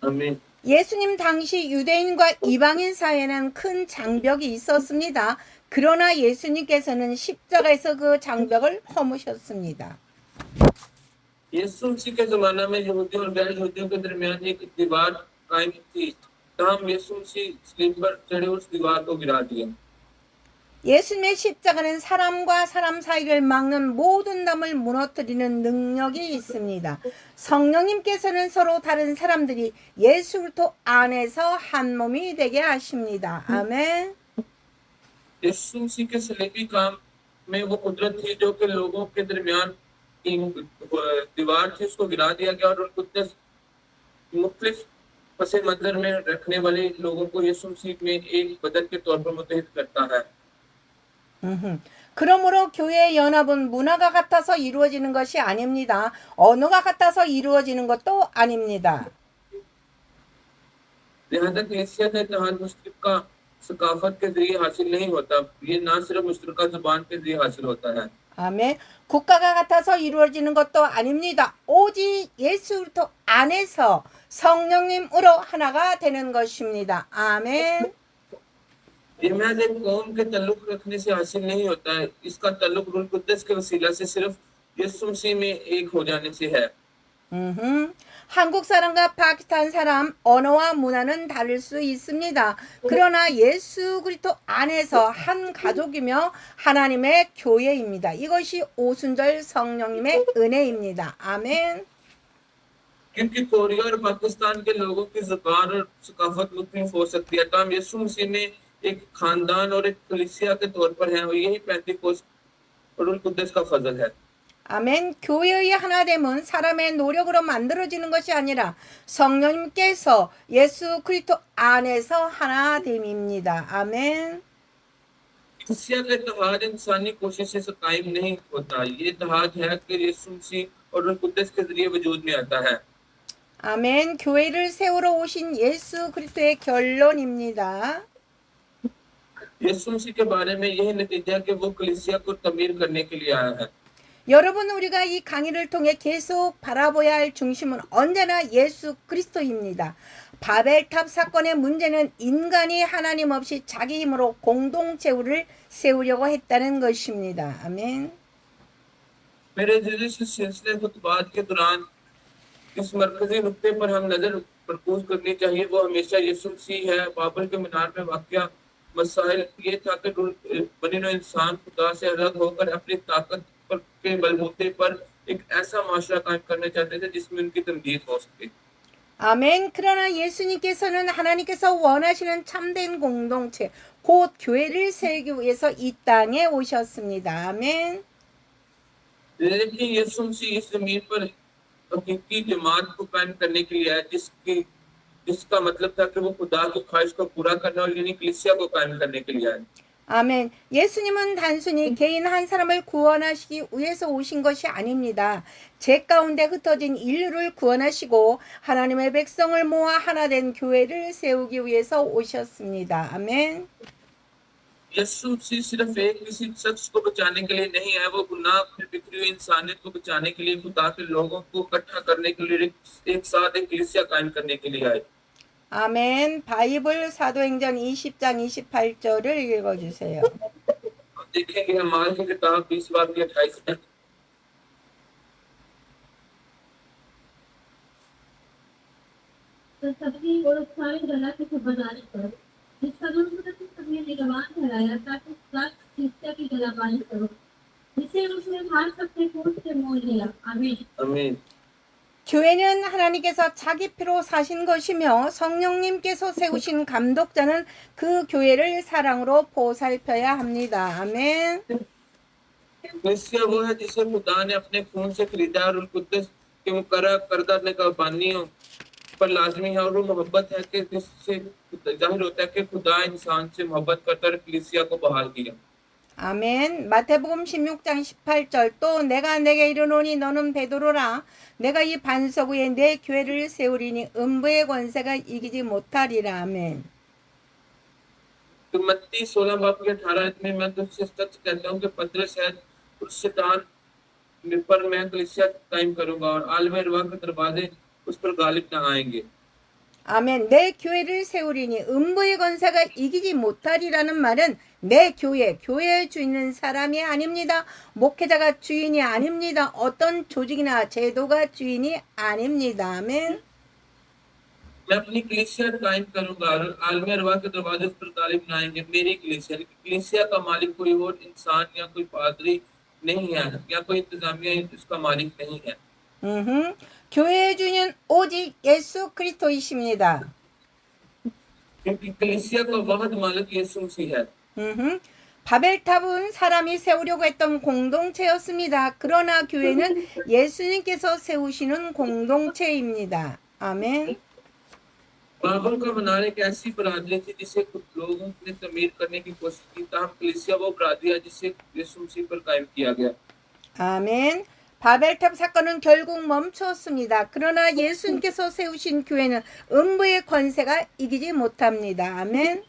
आमीन। 예수님 당시 유대인과 이방인 사이에는 큰 장벽이 있었습니다. 그러나 예수님께서는 십자가에서 그 장벽을 허무셨습니다. यीशु मसीह के जमाना में यहूदियों और गैर यहूदियों के दरमियान एक दीवार कायम थी, तमाम यीशु मसीह सलीब पर चढ़े उस दीवार को गिरा दिया। 예수님의 십자가는 사람과 사람 사이를 막는 모든 담을 무너뜨리는 능력이 있습니다. 성령님께서는 서로 다른 사람들이 예수 그리스도 안에서 한 몸이 되게 하십니다. 아멘. यीशु मसीह के सलीबी काम में वो कुदरत थी जो कि लोगों के दरमियान दीवार थी, उसको गिरा दिया गया और रूह कुद्दस मुख्तलिफ पस मंजर में रखने वाले लोगों को यीशु मसीह में एक बदन के तौर पर मुत्तहिद करता है। 그러므로 교회의 연합은 문화가 같아서 이루어지는 것이 아닙니다. 언어가 같아서 이루어지는 것도 아닙니다. लिहाजा कलीसिया का इत्तेहाद मुश्तरका सकाफत के जरिए हासिल नहीं होता, ये ना सिर्फ मुश्तरका जुबान के जरिए हासिल होता है। 아멘. 국가가 같아서 이루어지는 것도 아닙니다. 오직 예수 그리스도 안에서 성령님으로 하나가 되는 것입니다. 아멘. ये महज एक कौम के ताल्लुक रखने से हासिल नहीं होता है, इसका ताल्लुक रूह कुद्दस के वसीला से सिर्फ यीशु मसीह में एक हो जाने से है। 한국 사람과 파키스탄 사람 언어와 문화는 다를 수 있습니다. 그러나 예수 그리스도 안에서 한 가족이며 하나님의 교회입니다. 이것이 오순절 성령님의 은혜입니다. 아멘. क्योंकि कोरिया और पाकिस्तान के लोगों की ज़ुबान और सकाफत मुख्तलिफ हो सकती है, तमाम यीशु मसीह में एक खानदान और एक कलीसिया के तौर पर है, और यही पेंटिकोस्ट और रूह कुद्दस का फजल है। 아멘. 교회의 하나됨은 사람의 노력으로 만들어지는 것이 아니라 성령님께서 예수 그리스도 안에서 하나됨입니다. 아멘. कलीसिया का इत्तेहाद इंसानी कोशिशों से कायम नहीं होता, ये इत्तेहाद है कि यीशु मसीह और रूह कुद्दस के जरिए वजूद में आता है। 아멘. 교회를 세우러 오신 예수 그리스도의 결론입니다. यीशु मसीह के बारे में यही नतीजा कि वो कलीसिया को तमीर करने के लिए आया है। 여러분 우리가 이 강의를 통해 계속 바라봐야 할 중심은 언제나 예수 그리스도입니다. 바벨탑 사건의 문제는 인간이 하나님 없이 자기 힘으로 공동체를 세우려고 했다는 것입니다. 아멘. मेरे ज़रिए से सिलसिले खुतबात के दौरान इस मरकजी नुक्ते पर हम नजर मरकूज करनी चाहिए, वो हमेशा यीशु मसीह है। बाबल के मीनार में वाक़या मसाइल ये था कि बनी नौ इंसान खुदा से अलग होकर अपनी ताकत के बलबूते पर एक ऐसा माशरा कायम करना चाहते थे जिसमें उनकी तमदीद हो सके। 아멘. 그러나 예수님께서는 하나님께서 원하시는 참된 공동체, 곧 교회를 세우기 위해서 이 땅에 오셨습니다. 아멘. लेकिन यीशु मसीह इस जमीन पर हकीकी जमात को कायम करने के लिए आया, जिसका मतलब था कि वो खुदा की ख्वाहिश को पूरा करने और यानी कलीसिया को कायम करने के लिए आए। 아멘. 예수님은 단순히 개인 한 사람을 구원하시기 위해서 오신 것이 아닙니다. 죄 가운데 흩어진 인류를 구원하시고 하나님의 백성을 모아 하나 된 교회를 세우기 위해서 오셨습니다. 아멘. यीशु मसीह सिर्फ एक किसी शख्स को बचाने के लिए नहीं है, वो गुनाह में बिखरी हुई इंसानियत को बचाने के लिए, खुदा के लोगों को इकट्ठा करने के लिए, एक साथ एक कलीसिया कायम करने के लिए आए। 아멘. 바이블 사도행전 20장 28절을 읽어주세요. हम देखेंगे हमारे की किताब 20 बार की 28 में। तो सभी और सारी गला की खबरदारी करो, जिस समुद्र से सबने निगवान ठहराया, ताकि सात शिक्षा की गलाबानी करो, जिसे उसने हार सकते खून से मोल लिया। आमीन। आमीन। 교회는 하나님께서 자기 피로 사신 것이며 성령님께서 세우신 감독자는 그 교회를 사랑으로 보살펴야 합니다. 아멘. कलीसिया वो है जिसे खुदा ने अपने खून से खरीदा और कुद्दस के मुकर्रर करदा निगहबानियों पर लाजमी है, और वो मोहब्बत है कि जिससे जाहिर होता है कि खुदा इंसान से मोहब्बत करता और कलीसिया को बहाल किया। 아멘. 마태복음 16장 18절 또 내가 내게 이르노니 너는 베드로라 내가 이 반석 위에 내 교회를 세우리니 음부의 권세가 이기지 못하리라. 아멘. तो मत्ती 16 बाब के 18 में मैं तुझसे सच कहता हूँ कि पतरस है उस शैतान पर मैं कलीसिया कायम करूंगा और आलम रुआ के दरवाजे उस पर गालिब न आएंगे। 아멘. 내 교회를 세우리니 음부의 권세가 이기지 못하리라는 말은 내 교회의 주인은 사람이 아닙니다. 목회자가 주인이 아닙니다. 어떤 조직이나 제도가 주인이 아닙니다. 아멘. मैं अपनी कलीसिया कायम करूंगा और आलम रुआ के दरवाजे उस पर गालिब न आएंगे। मेरी कलीसिया का मालिक कोई और इंसान या कोई पादरी नहीं है या कोई इंतजामिया इसका मालिक नहीं है। 교회의 주인은 오직 예수 그리스도이십니다. क्योंकि कलीसिया का वाहिद मालिक यीशु मसीह है। 바벨탑은 사람이 세우려고 했던 공동체였습니다. 그러나 교회는 예수님께서 세우시는 공동체입니다. 아멘. बाबुल का मनार एक ऐसी बरादरी थी जिसे कुछ लोगों ने तमीर करने की कोशिश की, ताहम कलीसिया वो बरादरी है जिसे यीशु मसीह पर कायम किया गया। 아멘. 바벨탑 사건은 결국 멈췄습니다. 그러나 예수님께서 세우신 교회는 음부의 권세가 이기지 못합니다. 아멘.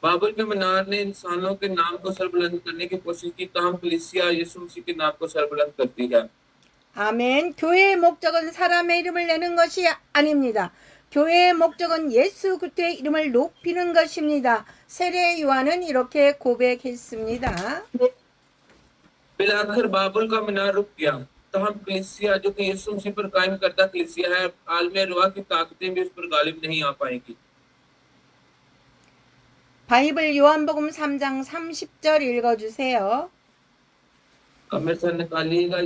बाबुल के मनार ने इंसानों के नाम को सरबुलंद करने की कोशिश की, ताहम कलीसिया यीशु मसीह के नाम को सरबुलंद करती है। 아멘. 교회의 목적은 사람의 이름을 내는 것이 아닙니다. 교회의 목적은 예수 그리스도의 이름을 높이는 것입니다. 세례 요한은 이렇게 고백했습니다. बिलाखिर बाबुल का मीनार रुक गया, ताहम कलीसिया जो कि यीशु मसीह पर कायम करता कलीसिया है, आलम रुआ की ताकतें भी उस पर गालिब नहीं आ पाएंगी। 바이블 요한복음 3장 30절 읽어주세요. अब मेरे साथ निकालिएगा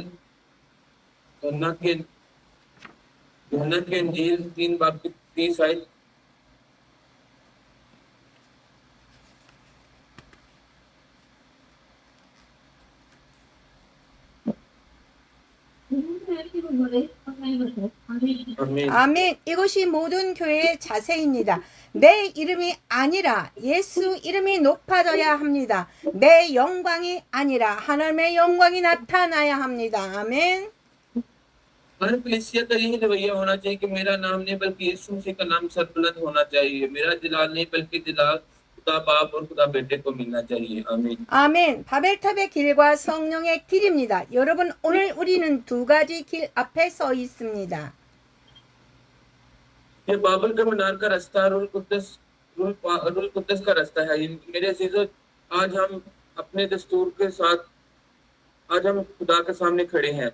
यूहन्ना के इंजील 3 बाब की 30 आयत। आमीन। 아멘. 이것이 모든 교회의 자세입니다. 내 이름이 아니라 예수 이름이 높아져야 합니다. 내 영광이 아니라 하나님의 영광이 나타나야 합니다. 아멘. हर कलीसिया का यही रवैया होना चाहिए कि मेरा नाम नहीं बल्कि यीशु मसीह का नाम सरबुलंद होना चाहिए। मेरा जलाल नहीं बल्कि जलाल खुदा बाप और खुदा बेटे को मिलना चाहिए। आमीन। 아멘. 바벨탑의 길과 성령의 길입니다. 여러분 오늘 우리는 두 가지 길 앞에 서 있습니다. ये बाबुल के मीनार का रास्ता रूल कुद्दस का रास्ता है। मेरे अजीजों, आज हम अपने दस्तूर के साथ आज हम खुदा के सामने खड़े हैं।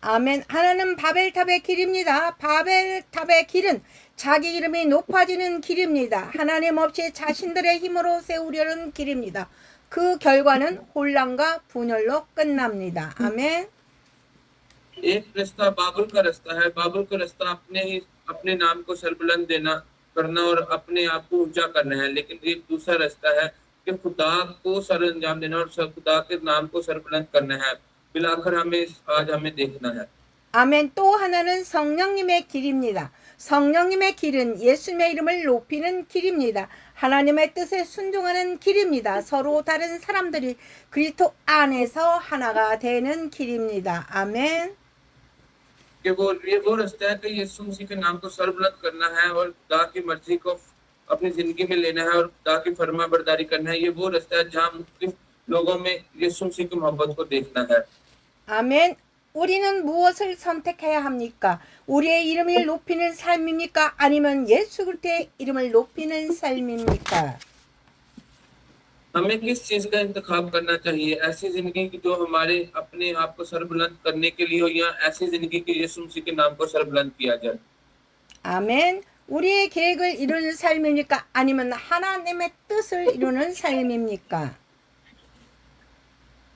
아멘. 하나는 바벨탑의 길입니다. 바벨탑의 길은 자기 이름이 높아지는 길입니다. 하나님 없이 자신들의 힘으로 세우려는 길입니다. 그 결과는 혼란과 분열로 끝납니다. 아멘. एक रास्ता बाबुल का रास्ता है। बाबुल का रास्ता अपने नाम को सरबुलंद करना और अपने आप को ऊंचा करना है। लेकिन एक दूसरा रास्ता है कि खुदा को सर अंजाम देना और खुदा के नाम को सरबुलंद करना है। बिलाखिर आज हमें देखना है। 아멘. 또 하나는 성령님의 길입니다. 성령님의 길은 예수님의 이름을 높이는 길입니다. 하나님의 뜻에 순종하는 길입니다. 서로 다른 사람들이 그리스도 안에서 하나가 되는 길입니다. 아멘. कि वो रास्ता है कि यीशु मसीह के नाम को सरबुलंद करना है और खुदा की मर्जी को अपनी जिंदगी में लेना है और खुदा की फरमाबरदारी करना है। ये वो रास्ता है जहाँ मुख्तलिफ लोगों में यीशु मसीह की मोहब्बत को देखना है। 아멘. 우리는 무엇을 선택해야 합니까? 우리의 이름을 높이는 삶입니까? 아니면 예수 그리스도의 이름을 높이는 삶입니까? हमें किस चीज का इंतखाब करना चाहिए? ऐसी जिंदगी की जो हमारे अपने आप को सरबुलंद करने के लिए हो, या ऐसी जिंदगी की यीशु मसीह के नाम को सरबुलंद किया जाए? 아멘. 우리의 계획을 이루는 삶입니까? 아니면 하나님의 뜻을 이루는 삶입니까?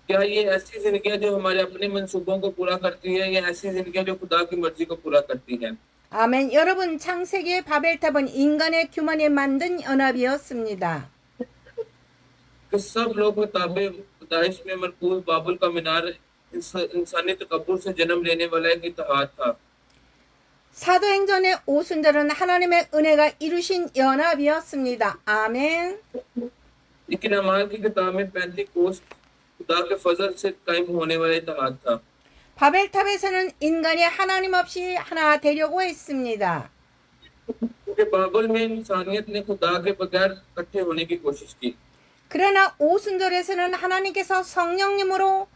क्या ये ऐसी जिंदगी है जो हमारे अपने मंसूबों को पूरा करती है, या ऐसी जिंदगी है जो खुदा की मर्जी को पूरा करती है? 아멘. 여러분, 창세기의 바벨탑은 인간의 규만에 만든 연합이었습니다. कि सब लोग किताबें पैदाइश में मरकूज बाबुल का मीनार इंसानी तकब्बुर से जन्म लेने वाला एक इत्तेहाद था। 사도행전의 오순절은 하나님의 은혜가 이루신 연합이었습니다. 아멘. लेकिन अमाल की किताब में पेंटिकोस्ट खुदा के फजल से कायम होने वाला इत्तेहाद था। 바벨탑에서는 인간이 하나님 없이 하나 되려고 했습니다. क्योंकि बाबुल में इंसानियत ने खुदा के बगैर इकट्ठे होने की कोशिश की। 그러나 오순절에서는 하나님께서 성령님으로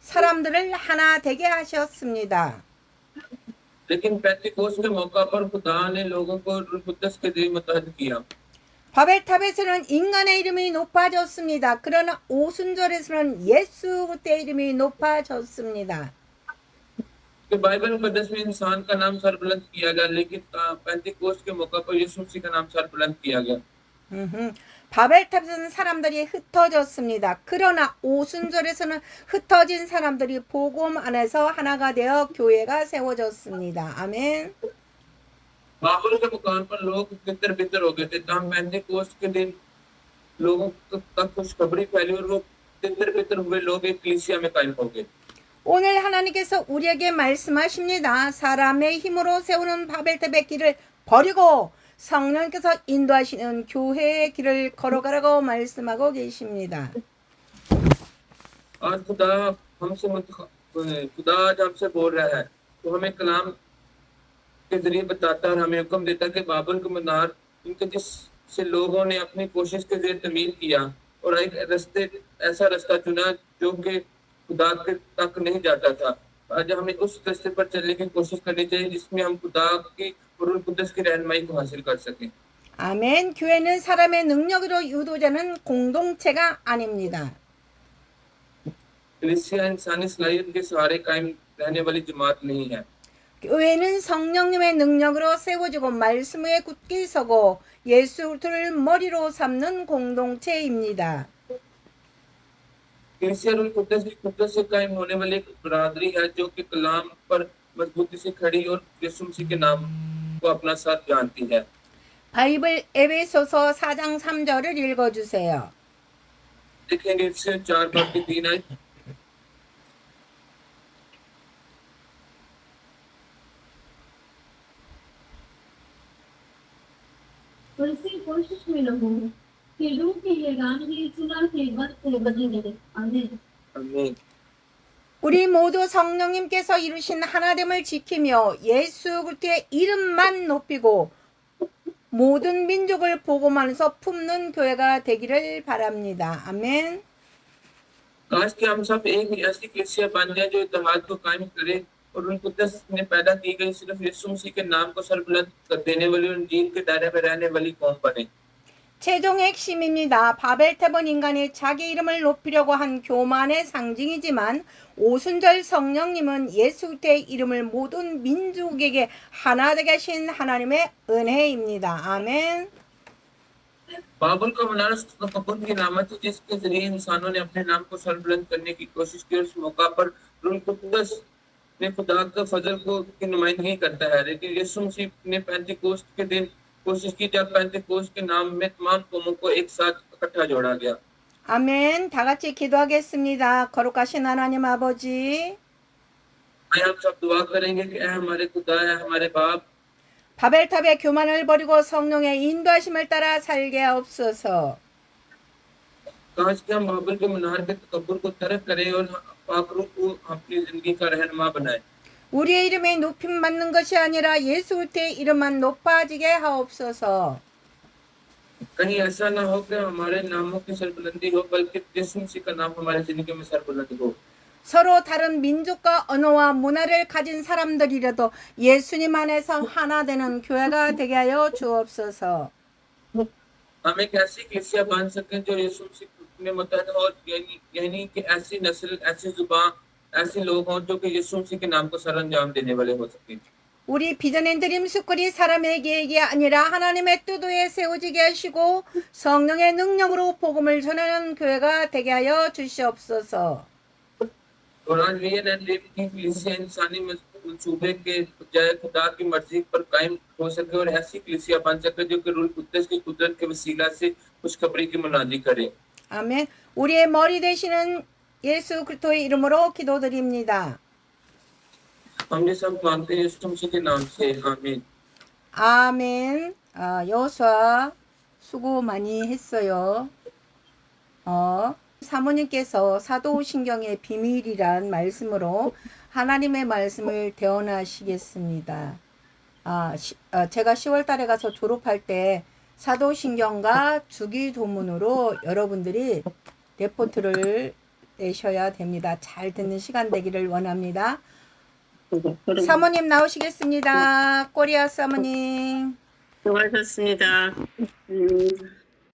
사람들을 하나 되게 하셨습니다. लेकिन पेंटिकोस्ट के मौका पर खुदा ने लोगों को रूह कुद्दस के जरिए मुत्तहद किया। 바벨탑에서는 인간의 이름이 높아졌습니다. 그러나 오순절에서는 예수 그리스도의 이름이 높아졌습니다. कि बाइबल मुकद्दस में इंसान का नाम सरबुलंद किया गया, लेकिन पेंटिकोस्ट के मौका पर यीशु मसीह का नाम सरबुलंद किया गया। 바벨탑에서는 사람들이 흩어졌습니다. 그러나 오순절에서는 흩어진 사람들이 복음 안에서 하나가 되어 교회가 세워졌습니다. 아멘. बाबुल के मुकाम पर लोग तितर बितर हो गए थे, तब पेंटिकोस्ट के दिन लोगों तक खुशखबरी फैली और वो तितर बितर हुए लोग एक कलीसिया में कायम हो गए। 오늘 하나님께서 우리에게 말씀하십니다. 사람의 힘으로 세우는 바벨탑의 길을 버리고 성령께서 인도하시는 교회의 길을 걸어가라고 말씀하고 계십니다. आज खुदा आज हमसे बोल रहा है, तो हमें कलाम के जरिए बताता है, हमें हुक्म देता है कि बाबुल के मीनार इनके जिससे लोगों ने अपनी कोशिश के जरिए तमीर किया और एक ऐसा रास्ता चुना जो कि खुदा के तक नहीं जाता था। आज हमें उस रास्ते पर चलने की कोशिश करनी चाहिए जिसमें हम खुदा की रूह कुद्दस की रहनुमाई को हासिल कर सकें। 아멘. 교회는 사람의 능력으로 유도되는 공동체가 아닙니다. कलीसिया इंसानी सलाहियत के सहारे कायम रहने वाली जमात नहीं है। 교회는 성령님의 능력으로 세워지고 말씀 위에 굳게 서고 예수 그리스도를 머리로 삼는 공동체입니다. कलीसिया रूह कुद्दस से कायम होने वाली एक बरादरी है जो कि कलाम पर मजबूती से खड़ी और यीशु मसीह के नाम को अपना साथ जानती है। 바이블 에베소서 4장 3절을 읽어주세요. देखेंगे इससे 4-3 आए। और इसी कोशिश में रहो कि रूह के ये गांधी चुना के वक्त से बदले। आमीन। आमीन। 우리 모두 성령님께서 이루신 하나됨을 지키며 예수 그리스도의 이름만 높이고 모든 민족을 복음하면서 품는 교회가 되기를 바랍니다. 아멘. काश कि हम सब एक ऐसी कलीसिया बन जाए जो इत्तेहाद को कायम करे और रूह कुद्दस ने पैदा की गई सिर्फ यीशु मसीह के नाम को सरबुलंद कर देने वाली और इंजील के दायरे में रहने वाली कौम बने। 최종 핵심입니다. 바벨탑은 인간이 자기 이름을 높이려고 한 교만의 상징이지만 오순절 성령님은 예수 그리스도의 이름을 모든 민족에게 하나 되게 하신 하나님의 은혜입니다. 아멘. बाबुल का मीनार तकब्बुर की नामत है जिसके जरिए इंसानों ने अपने नाम को सरबुलंद करने की कोशिश की और उस मौका पर रूह कुद्दस ने खुदा का फजल को की नुमाइंदगी करता है। लेकिन यीशु मसीह ने पेंटिकोस्ट के दिन कोशिश की जब पेंटिकोस्ट के नाम में तमाम कौमों को एक साथ इकट्ठा जोड़ा गया। 아멘. 다 같이 기도하겠습니다. 거룩하신 하나님 아버지, आइए हम सब दुआ करेंगे कि ऐ हमारे खुदा है हमारे बाप, 바벨탑의 교만을 버리고 성령의 인도하심을 따라 살게 하옵소서. काश कि हम बाबुल के मीनार के तकब्बुर को तर्क करें और पाक रूह को अपनी जिंदगी का रहनुमा बनाए। 우리의 이름이 높임 받는 것이 아니라 예수 그리스도의 이름만 높아지게 하옵소서. कहीं ऐसा ना हो कि हमारे नामों की सरबुलंदी हो, बल्कि यीशु मसीह का नाम हमारी जिंदगी में सरबुलंद हो। 서로 다른 민족과 언어와 문화를 가진 사람들이라도 예수님 안에서 하나 되는 교회가 되게 하여 주옵소서. हम एक ऐसी कलीसिया बन सकें जो यीशु मसीह में मुतहद हो, और यानी कि ऐसी नस्ल, ऐसी जुबान, ऐसे लोग हों जो कि यीशु मसीह के नाम को सरअंजाम देने वाले हो सके। 우리 비전 앤 드림 스쿨이 사람의 계획이 아니라 하나님의 뜻 위에 세워지게 하시고 성령의 능력으로 복음을 전하는 교회가 되게 하여 주시옵소서. और आज विजन एंड ड्रीम की कलीसिया इंसानी मंसूबे के बजाय खुदा की मर्जी पर कायम हो सके, और ऐसी कलीसिया बन सके जो कि रूल कुद्दस की कुदरत के वसीला से खुशखबरी की मुनादी करे। 아멘. 우리의 머리 되시는 예수 그리스도의 이름으로 기도드립니다. हम ये सब मांगते हैं यीशु मसीह के नाम से, आमीन। 아멘. 여호수아 수고 많이 했어요. 사모님께서 사도신경의 비밀이란 말씀으로 하나님의 말씀을 대언하시겠습니다. 제가 10월 달에 가서 졸업할 때 사도신경과 주기도문으로 여러분들이 레포트를 내셔야 됩니다. 잘 듣는 시간 되기를 원합니다. 사모님 나오시겠습니다. 꼬리아 사모님. 수고하셨습니다.